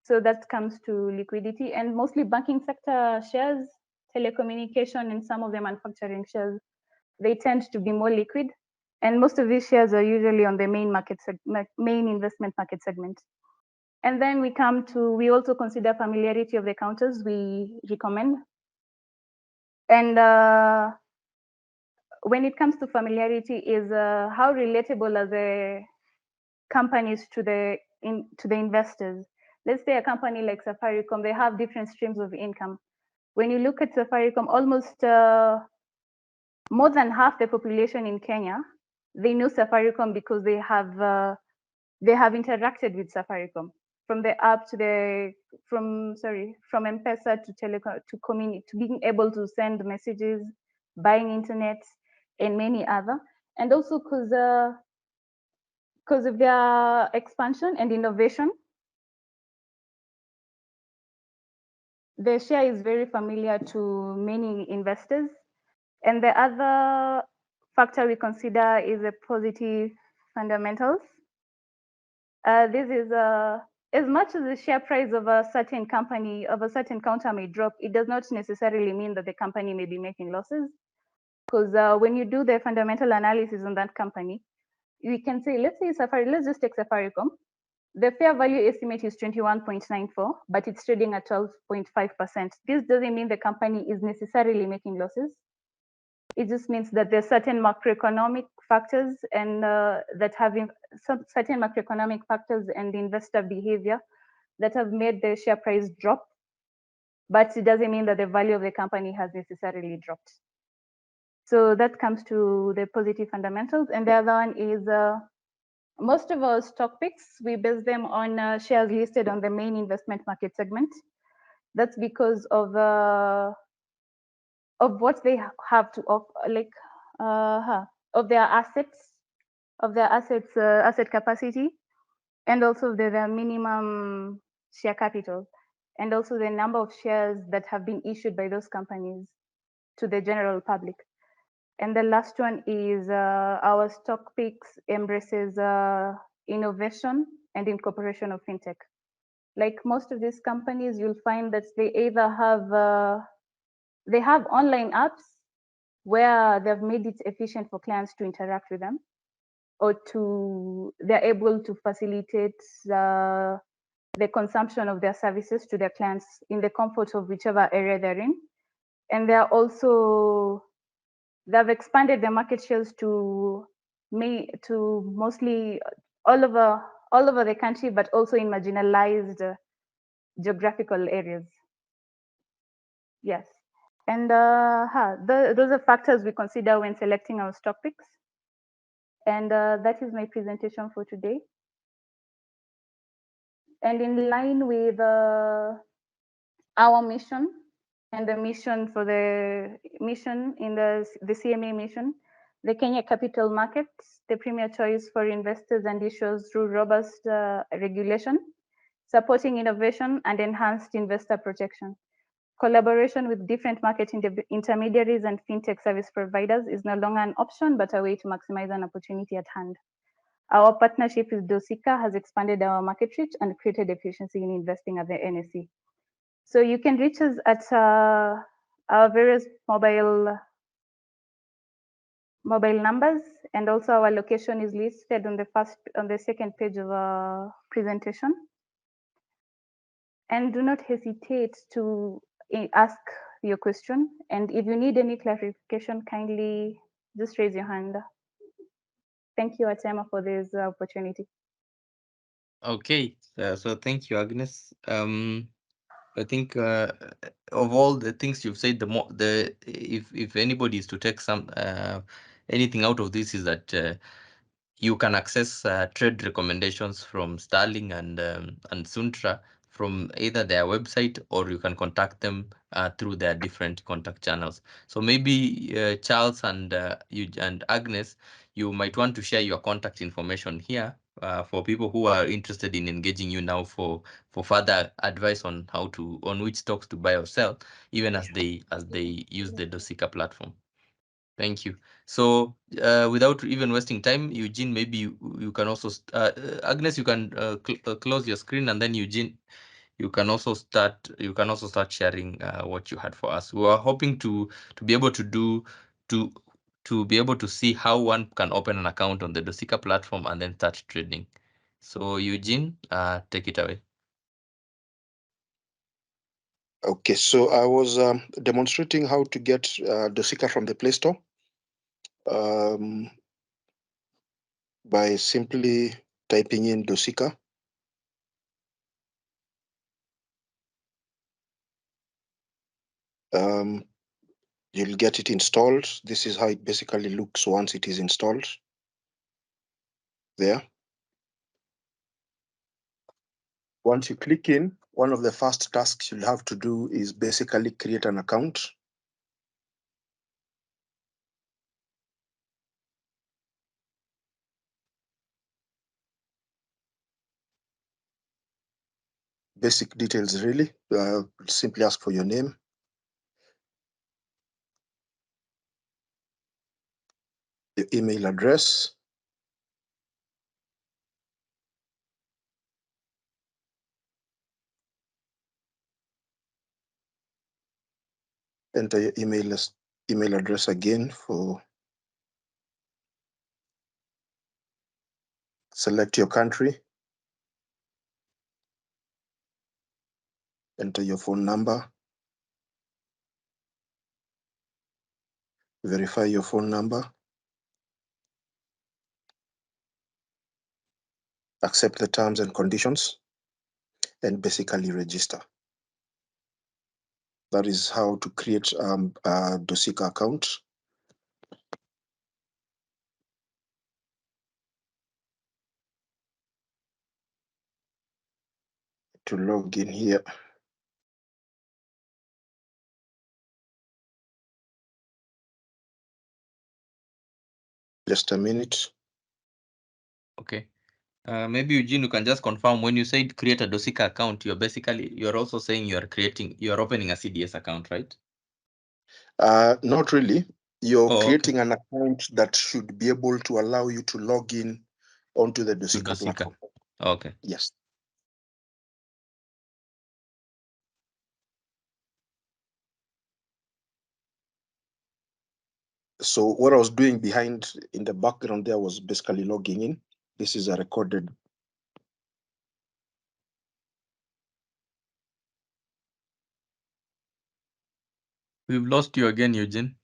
So that comes to liquidity, and mostly banking sector shares, telecommunication, and some of the manufacturing shares, they tend to be more liquid. And most of these shares are usually on the main investment market segment. And then we also consider familiarity of the counters we recommend. And when it comes to familiarity is how relatable are the companies to the investors. Let's say a company like Safaricom, they have different streams of income. When you look at Safaricom, almost more than half the population in Kenya, they know Safaricom because they have interacted with Safaricom, from the app to from M-Pesa to telecom to being able to send messages, buying internet, and many other. And also because of their expansion and innovation, the share is very familiar to many investors. And the other factor we consider is the positive fundamentals. This is as much as the share price of a certain company, of a certain counter may drop, it does not necessarily mean that the company may be making losses. Because when you do the fundamental analysis on that company, we can say, let's just take Safaricom. The fair value estimate is 21.94, but it's trading at 12.5%. This doesn't mean the company is necessarily making losses. It just means that there's certain macroeconomic factors and certain macroeconomic factors and investor behavior that have made the share price drop, but it doesn't mean that the value of the company has necessarily dropped. So that comes to the positive fundamentals. And the other one is most of our stock picks, we base them on shares listed on the main investment market segment. That's because of what they have to offer, like of their assets, asset capacity, and also their minimum share capital, and also the number of shares that have been issued by those companies to the general public. And the last one is our stock picks embraces innovation and incorporation of fintech. Like most of these companies, you'll find that they either have online apps where they've made it efficient for clients to interact with them, or they're able to facilitate the consumption of their services to their clients in the comfort of whichever area they're in. And they've expanded their market shares to mostly all over the country, but also in marginalized geographical areas. Yes. And those are factors we consider when selecting our stock picks. And that is my presentation for today. And in line with our mission and the mission for the mission in the CMA mission, the Kenya capital markets, the premier choice for investors and issuers through robust regulation, supporting innovation and enhanced investor protection. Collaboration with different market intermediaries and fintech service providers is no longer an option, but a way to maximize an opportunity at hand. Our partnership with Dosikaa has expanded our market reach and created efficiency in investing at the NSE. So you can reach us at our various mobile numbers, and also our location is listed on the second page of our presentation. And do not hesitate to ask your question. And if you need any clarification, kindly just raise your hand. Thank you, Atema, for this opportunity. Okay, so thank you, Agnes. I think of all the things you've said, if anybody is to take some anything out of this is that you can access trade recommendations from Sterling and Suntra from either their website, or you can contact them through their different contact channels. So maybe Charles and you and Agnes, you might want to share your contact information here for people who are interested in engaging you now for further advice on which stocks to buy or sell, even as they use the Dosikaa platform. Thank you. So without even wasting time, Eugene, maybe you can also Agnes, you can close your screen, and then Eugene, you can also start sharing what you had for us. We are hoping to be able to be able to see how one can open an account on the Dosikaa platform and then start trading. So Eugene, take it away. Okay, so I was demonstrating how to get Dosikaa from the Play Store by simply typing in Dosikaa. You'll get it installed. This is how it basically looks once it is installed. There. Once you click in, one of the first tasks you'll have to do is basically create an account. Basic details, really. Simply ask for your name, your email address, enter your email address again for select your country, enter your phone number, verify your phone number, accept the terms and conditions, and basically register. That is how to create a Dosikaa account. To log in here. Just a minute. Okay. Maybe Eugene, you can just confirm when you said create a Dosikaa account, you're also saying you're opening a CDS account, right? Not really. You're creating Okay. an account that should be able to allow you to log in onto the Dosikaa platform. Okay. Yes. So what I was doing behind in the background there was basically logging in. This is a recorded. We've lost you again, Eugene.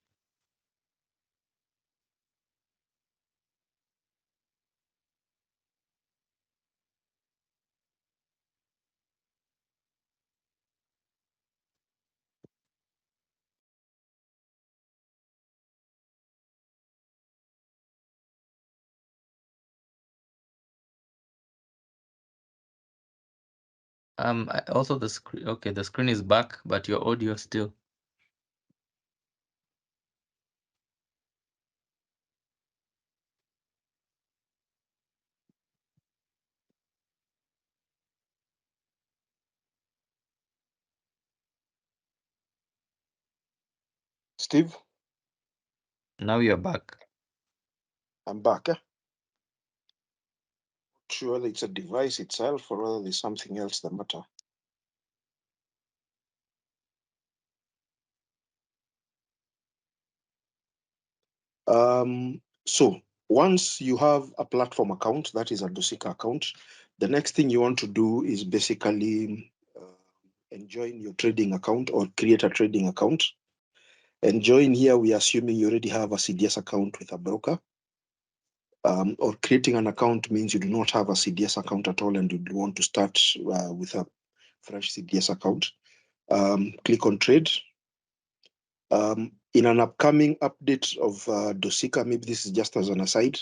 Also the screen. Okay, the screen is back, but your audio still. Steve? Now you're back. I'm back. Not sure whether it's a device itself or whether there's something else the matter. So once you have a platform account, that is a Dosikaa account, the next thing you want to do is basically join your trading account or create a trading account. And join here, we are assuming you already have a CDS account with a broker. Or creating an account means you do not have a CDS account at all and you want to start with a fresh CDS account. Click on trade. In an upcoming update of Dosikaa, maybe this is just as an aside,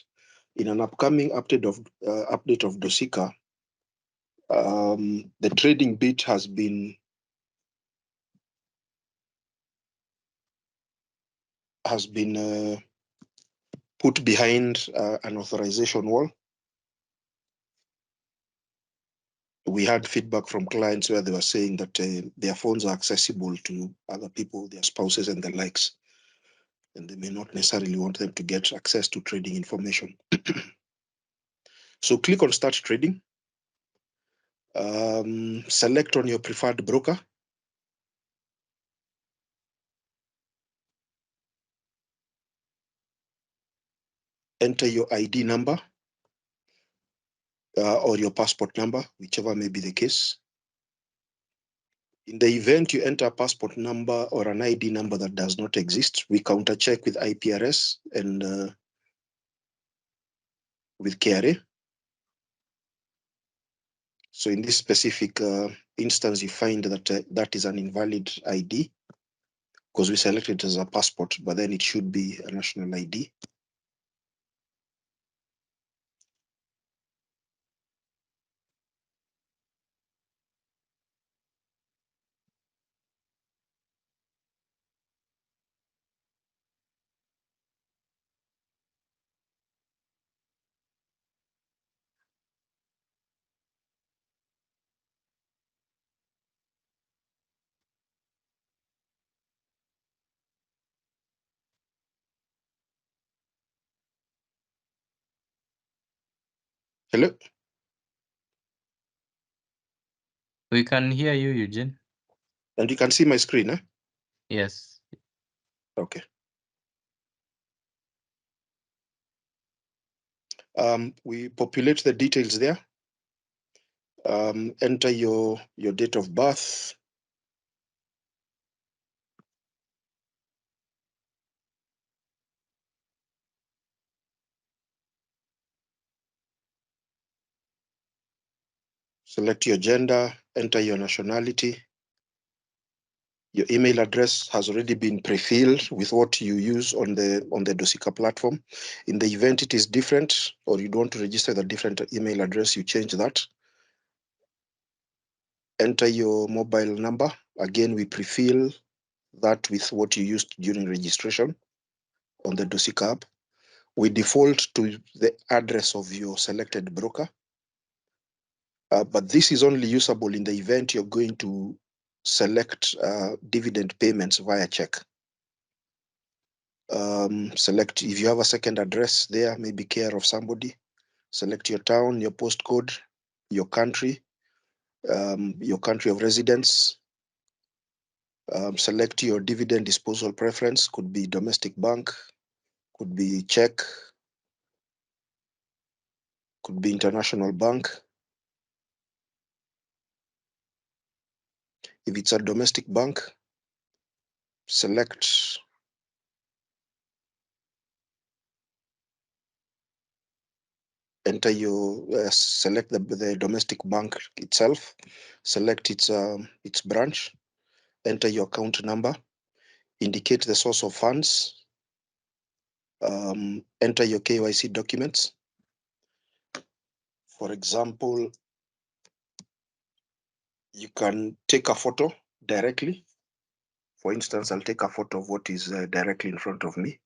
in an upcoming update of Dosikaa, the trading bit has been put behind an authorization wall. We had feedback from clients where they were saying that their phones are accessible to other people, their spouses and the likes, and they may not necessarily want them to get access to trading information. So click on Start Trading. Select on your preferred broker. Enter your ID number or your passport number, whichever may be the case. In the event you enter a passport number or an ID number that does not exist, we counter check with IPRS and with KRA. So in this specific instance, you find that that is an invalid ID because we selected it as a passport, but then it should be a national ID. Hello? We can hear you, Eugene. And you can see my screen, eh? Yes. Okay. We populate the details there. Enter your date of birth. Select your gender, enter your nationality. Your email address has already been pre-filled with what you use on the Dosikaa platform. In the event it is different or you don't want to register the different email address, you change that. Enter your mobile number. Again, we pre-fill that with what you used during registration on the Dosikaa app. We default to the address of your selected broker. But this is only usable in the event you're going to select dividend payments via check. Select if you have a second address there, maybe care of somebody. Select your town, your postcode, your country of residence. Select your dividend disposal preference, could be domestic bank, could be check, could be international bank. If it's a domestic bank, select enter your select the domestic bank itself, select its branch, enter your account number, indicate the source of funds, enter your KYC documents. For example, you can take a photo directly. For instance, I'll take a photo of what is directly in front of me.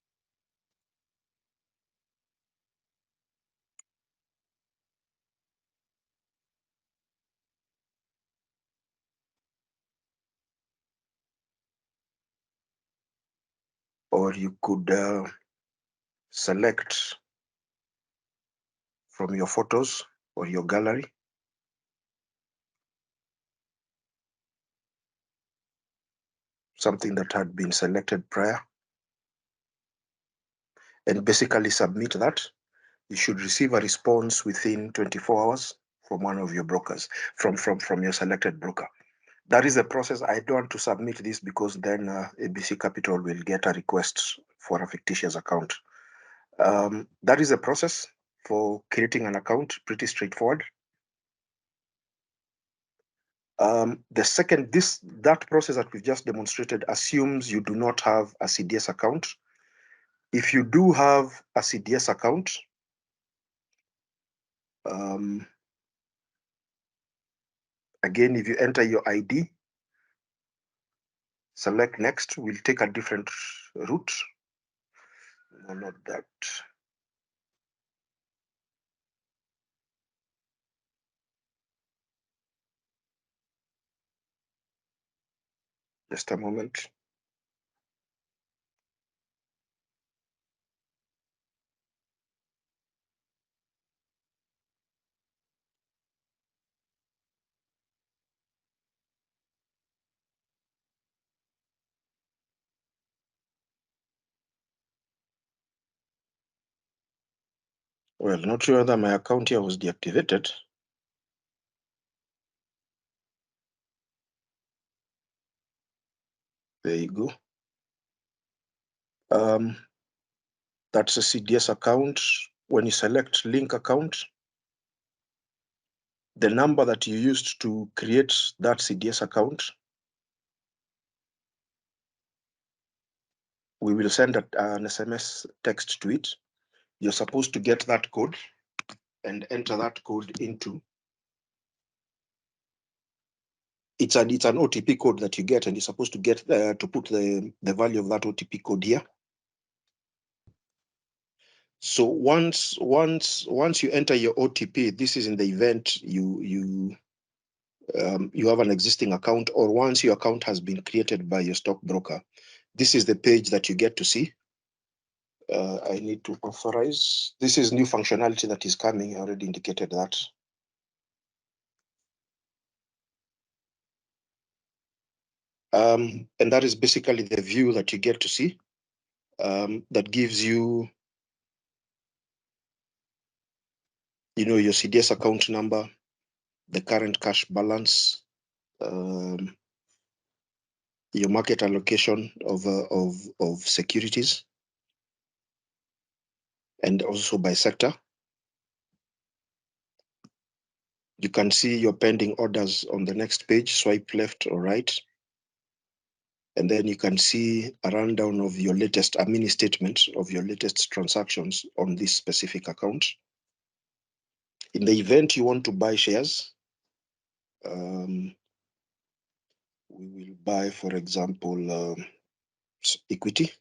Or you could select from your photos or your gallery. Something that had been selected prior. And basically submit that. You should receive a response within 24 hours from one of your brokers, from your selected broker. That is the process. I don't want to submit this because then ABC Capital will get a request for a fictitious account. That is the process for creating an account, pretty straightforward. That process that we've just demonstrated assumes you do not have a CDS account. If you do have a CDS account, again, if you enter your ID, select next, we'll take a different route. No, not that. Just a moment. Well, not sure whether my account here was deactivated. There you go. That's a CDS account. When you select link account, the number that you used to create that CDS account, we will send an SMS text to it. You're supposed to get that code and enter that code into. It's an OTP code that you get, and you're supposed to get to put the value of that OTP code here. So once you enter your OTP, this is in the event you have an existing account, or once your account has been created by your stockbroker. This is the page that you get to see. I need to authorize. This is new functionality that is coming. I already indicated that. And that is basically the view that you get to see. That gives you, your CDS account number, the current cash balance, your market allocation of securities, and also by sector. You can see your pending orders on the next page, swipe left or right. And then you can see a rundown of your latest, a mini statement of your latest transactions on this specific account. In the event you want to buy shares, we will buy, for example, equity.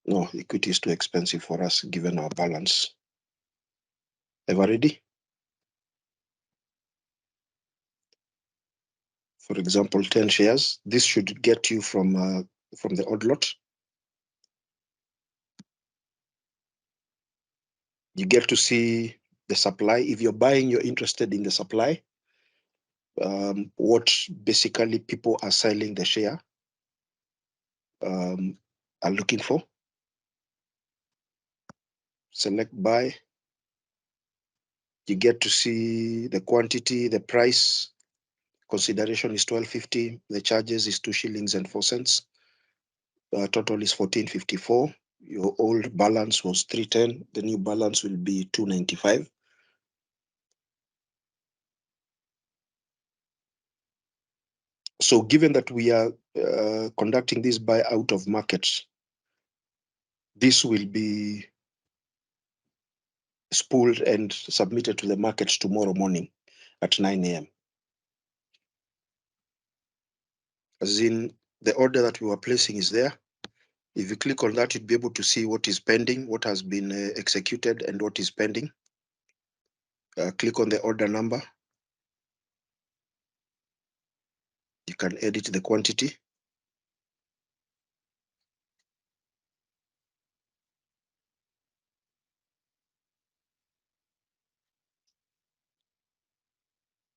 No, equity is too expensive for us given our balance. Ever ready? For example, 10 shares. This should get you from the odd lot. You get to see the supply. If you're buying, you're interested in the supply. What basically people are selling the share are looking for. Select buy. You get to see the quantity, the price. Consideration is 12.50. The charges is 2 shillings and 4 cents. Total is 14.54. Your old balance was 310. The new balance will be 295. So given that we are conducting this buy out of market, this will be spooled and submitted to the market tomorrow morning at 9 a.m. As in, the order that we were placing is there. If you click on that, you'd be able to see what is pending, what has been executed, and what is pending. Click on the order number. You can edit the quantity.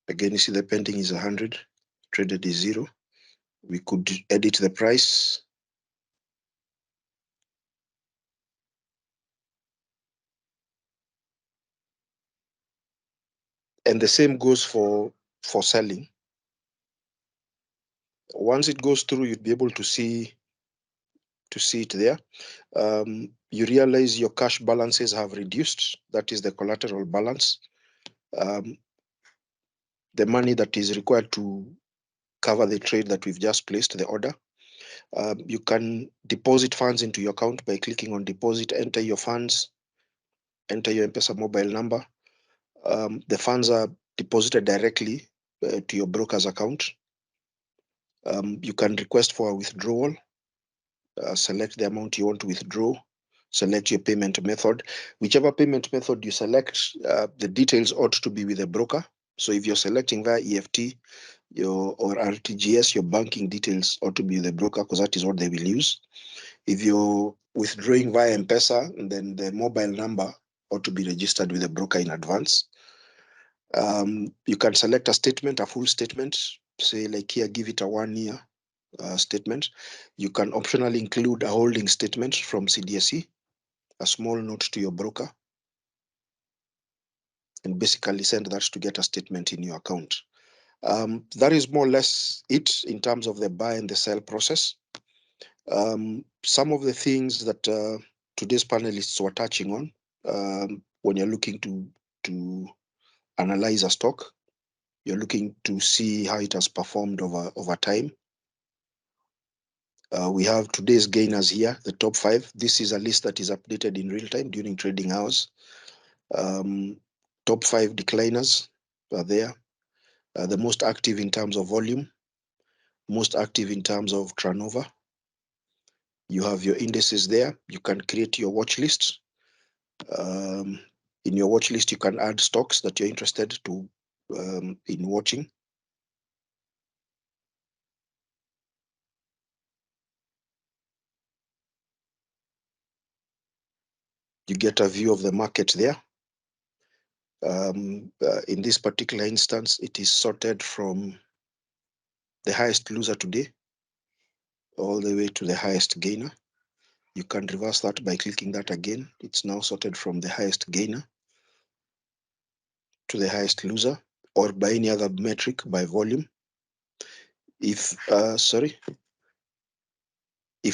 Again, you see the pending is 100, traded is 0. We could edit the price. And the same goes for selling. Once it goes through, you'd be able to see it there. You realize your cash balances have reduced. That is the collateral balance. the money that is required to cover the trade that we've just placed, the order. You can deposit funds into your account by clicking on deposit, enter your funds, enter your M-Pesa mobile number. The funds are deposited directly to your broker's account. You can request for a withdrawal, select the amount you want to withdraw, select your payment method. Whichever payment method you select, the details ought to be with the broker. So if you're selecting via EFT or RTGS, your banking details ought to be with the broker because that is what they will use. If you're withdrawing via M-Pesa, then the mobile number ought to be registered with the broker in advance. You can select a statement, a full statement, say like here, give it a 1 year statement. You can optionally include a holding statement from CDSE, a small note to your broker, and basically send that to get a statement in your account. That is more or less it in terms of the buy and the sell process. Some of the things that today's panelists were touching on when you're looking to analyze a stock, you're looking to see how it has performed over time. We have today's gainers here, the top 5. This is a list that is updated in real time during trading hours. Top 5 decliners are there. The most active in terms of volume, most active in terms of turnover. You have your indices there. You can create your watch list. In your watch list, you can add stocks that you're interested to in watching. You get a view of the market there. In this particular instance, it is sorted from the highest loser today all the way to the highest gainer. You can reverse that by clicking that again. It's now sorted from the highest gainer to the highest loser, or by any other metric by volume. If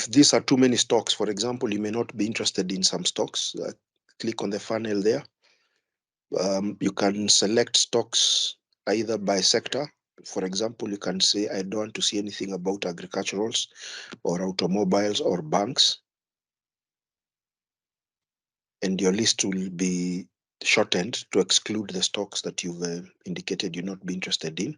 these are too many stocks, for example, you may not be interested in some stocks. Click on the funnel there. You can select stocks either by sector. For example, you can say, I don't want to see anything about agriculturals or automobiles or banks. And your list will be shortened to exclude the stocks that you've indicated you're not be interested in.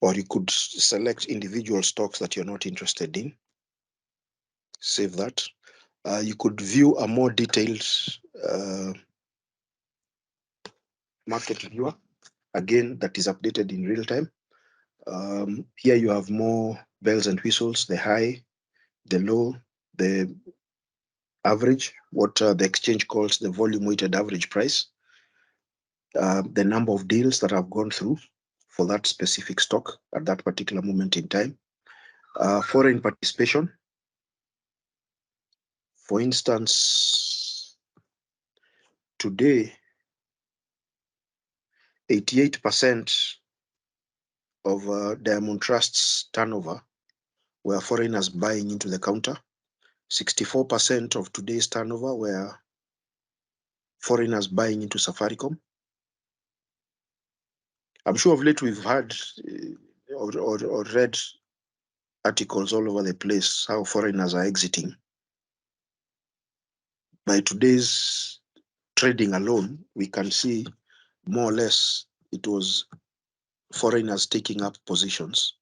Or you could select individual stocks that you're not interested in. Save that. You could view a more detailed market viewer, again, that is updated in real time. Here you have more bells and whistles, the high, the low, the average, what the exchange calls the volume weighted average price, the number of deals that have gone through for that specific stock at that particular moment in time, foreign participation. For instance, today, 88% of Diamond Trust's turnover were foreigners buying into the counter. 64% of today's turnover were foreigners buying into Safaricom. I'm sure of late we've had or read articles all over the place how foreigners are exiting. By today's trading alone, we can see more or less it was foreigners taking up positions.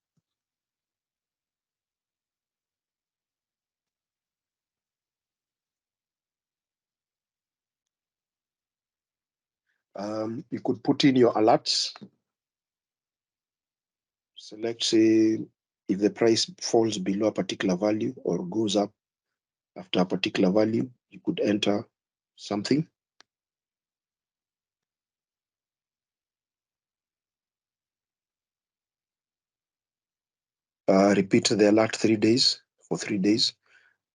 You could put in your alerts. Select, say, if the price falls below a particular value or goes up after a particular value, you could enter something. Repeat the alert 3 days for 3 days.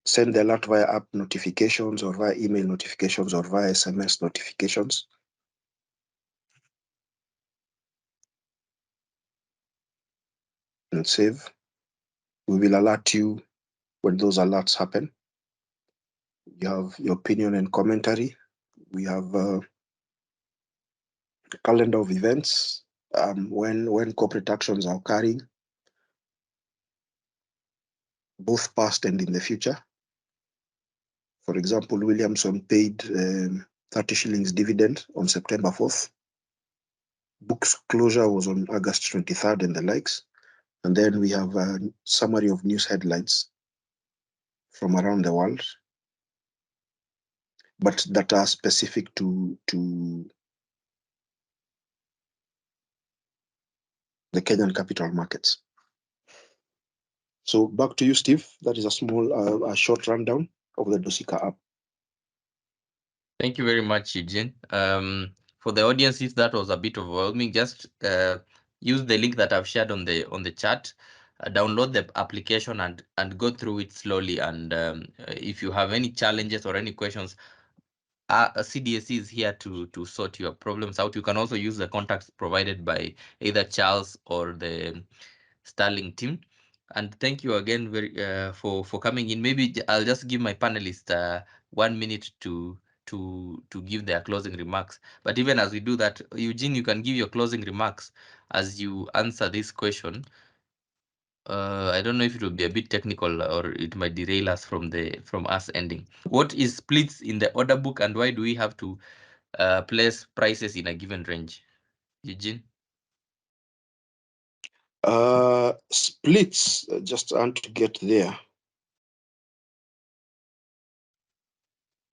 Send the alert via app notifications or via email notifications or via SMS notifications. And save. We will alert you when those alerts happen. You have your opinion and commentary. We have calendar of events, when corporate actions are occurring, both past and in the future. For example, Williamson paid 30 shillings dividend on September 4th. Books closure was on August 23rd and the likes. And then we have a summary of news headlines from around the world, but that are specific to the Kenyan capital markets. So back to you, Steve. That is a small, a short rundown of the Dosikaa app. Thank you very much, Eugene. For the audience, if that was a bit overwhelming, just use the link that I've shared on the chat. Download the application and go through it slowly. And if you have any challenges or any questions, CDSC is here to sort your problems out. You can also use the contacts provided by either Charles or the Starling team. And thank you again for coming in. Maybe I'll just give my panelists 1 minute to give their closing remarks. But even as we do that, Eugene, you can give your closing remarks as you answer this question. I don't know if it will be a bit technical or it might derail us from us ending. What is splits in the order book, and why do we have to place prices in a given range? Eugene? Splits, just want to get there.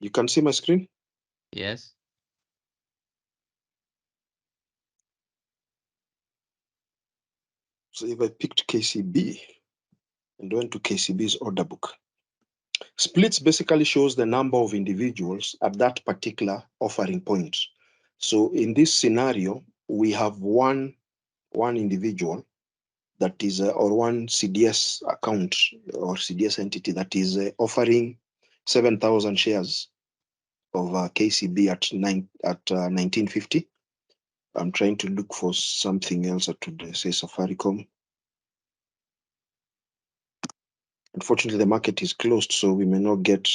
You can see my screen? Yes. So if I picked KCB and went to KCB's order book, splits basically shows the number of individuals at that particular offering point. So in this scenario, we have one individual that is, or one CDS account or CDS entity that is offering 7,000 shares of KCB at 1950. I'm trying to look for something else that would say Safaricom. Unfortunately, the market is closed, so we may not get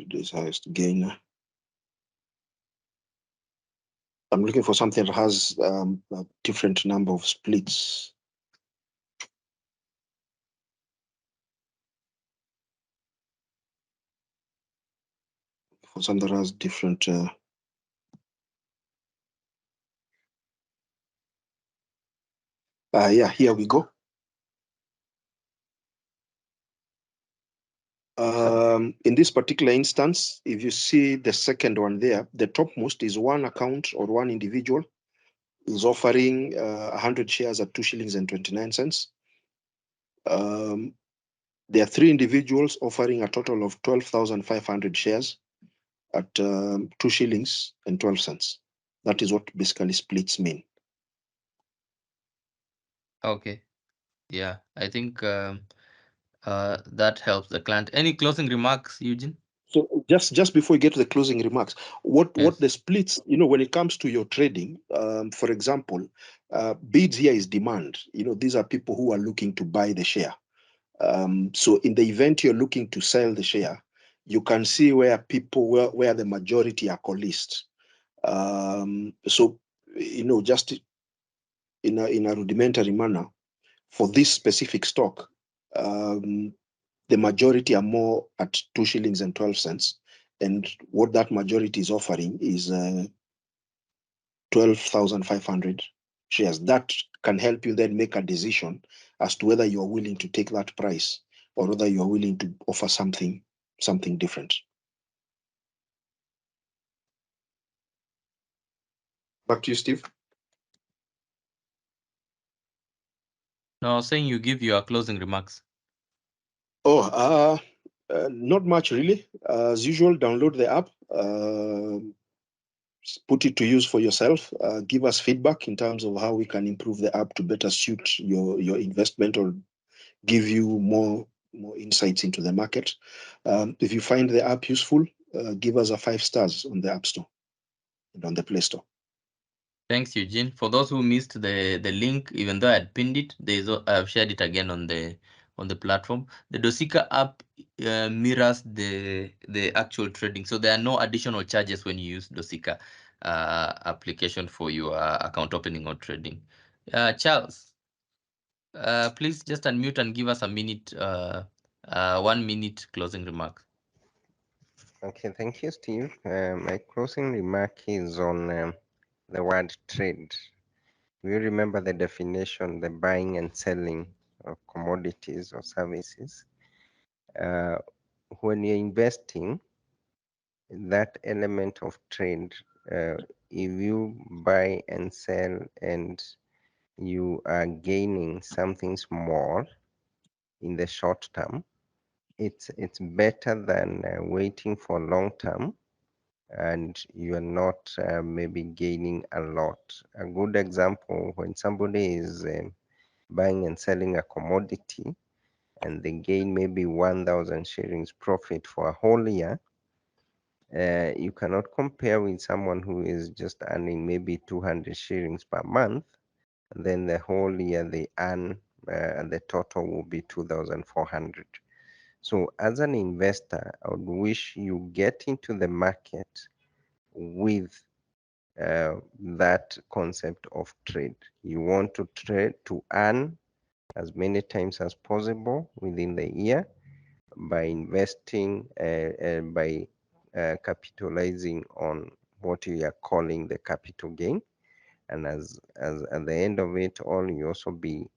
this highest gainer. I'm looking for something that has a different number of splits. For some that has different. Yeah, here we go. In this particular instance, if you see the second one there, the topmost is one account or one individual is offering 100 shares at 2 shillings and 29 cents. There are three individuals offering a total of 12,500 shares at 2 shillings and 12 cents. That is what basically splits mean. Okay. Yeah, I think that helps the client. Any closing remarks, Eugene? So just before we get to the closing remarks, what Yes. the splits, when it comes to your trading, for example, bids here is demand. These are people who are looking to buy the share. So in the event you're looking to sell the share, you can see where where the majority are coalesced. So just in a rudimentary manner, for this specific stock, the majority are more at 2 shillings and 12 cents. And what that majority is offering is 12,500 shares. That can help you then make a decision as to whether you're willing to take that price or whether you're willing to offer something different. Back to you, Steve. No, I was saying you give your closing remarks. Oh, not much really. As usual, download the app, put it to use for yourself. Give us feedback in terms of how we can improve the app to better suit your investment or give you more insights into the market. If you find the app useful, give us a 5 stars on the App Store and on the Play Store. Thanks, Eugene. For those who missed the link, even though I had pinned it, I've shared it again on the platform. The Dosikaa app mirrors the actual trading, so there are no additional charges when you use Dosikaa application for your account opening or trading. Charles, please just unmute and give us a minute, 1 minute closing remarks. Okay, thank you, Steve. My closing remark is on the word trade. We remember the definition, the buying and selling of commodities or services. When you're investing, that element of trade, if you buy and sell and you are gaining something small in the short term, it's better than waiting for long term and you are not maybe gaining a lot. A good example, when somebody is buying and selling a commodity and they gain maybe 1,000 shillings profit for a whole year, you cannot compare with someone who is just earning maybe 200 shillings per month, and then the whole year they earn the total will be 2,400. So as an investor, I would wish you get into the market with that concept of trade. You want to trade to earn as many times as possible within the year by investing, by capitalizing on what you are calling the capital gain. And as at the end of it all, you also be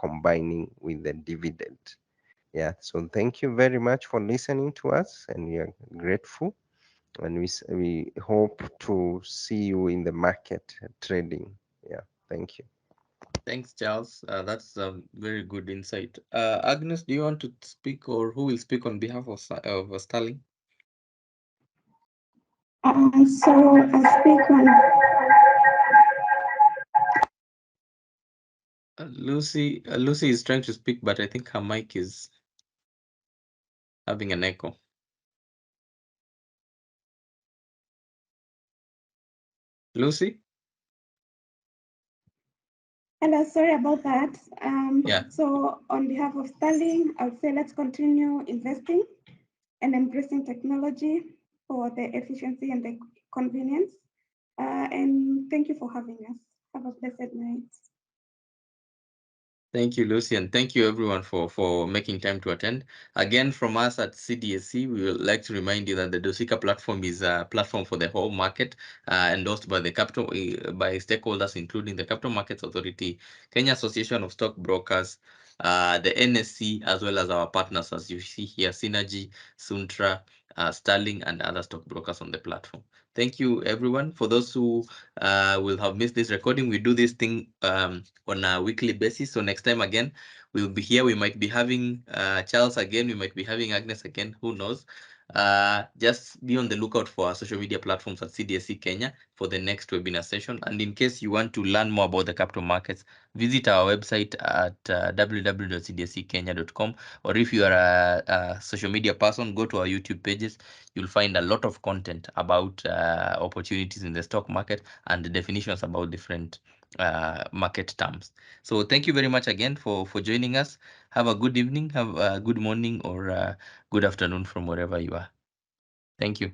combining with the dividend. Yeah, so thank you very much for listening to us, and we are grateful. And we hope to see you in the market trading. Yeah, thank you. Thanks, Charles. That's a very good insight. Agnes, do you want to speak, or who will speak on behalf of Sterling? So I'll speak on. Lucy is trying to speak, but I think her mic is having an echo. Lucy? Hello, sorry about that. Yeah. So on behalf of Sterling, I would say let's continue investing and embracing technology for the efficiency and the convenience. And thank you for having us. Have a blessed night. Thank you, Lucy, and thank you everyone for making time to attend. Again, from us at CDSC, we would like to remind you that the Dosikaa platform is a platform for the whole market, endorsed by the capital by stakeholders, including the Capital Markets Authority, Kenya Association of Stockbrokers, the NSE, as well as our partners, as you see here, Synergy, Suntra, Sterling, and other stockbrokers on the platform. Thank you, everyone. For those who will have missed this recording, we do this thing on a weekly basis. So next time again, we'll be here. We might be having Charles again. We might be having Agnes again. Who knows? Just be on the lookout for our social media platforms at CDSC Kenya for the next webinar session. And in case you want to learn more about the capital markets, visit our website at www.cdsckenya.com. Or if you are a social media person, go to our YouTube pages. You'll find a lot of content about opportunities in the stock market and the definitions about different market terms. So thank you very much again for joining us. Have a good evening, have a good morning, or good afternoon from wherever you are. Thank you.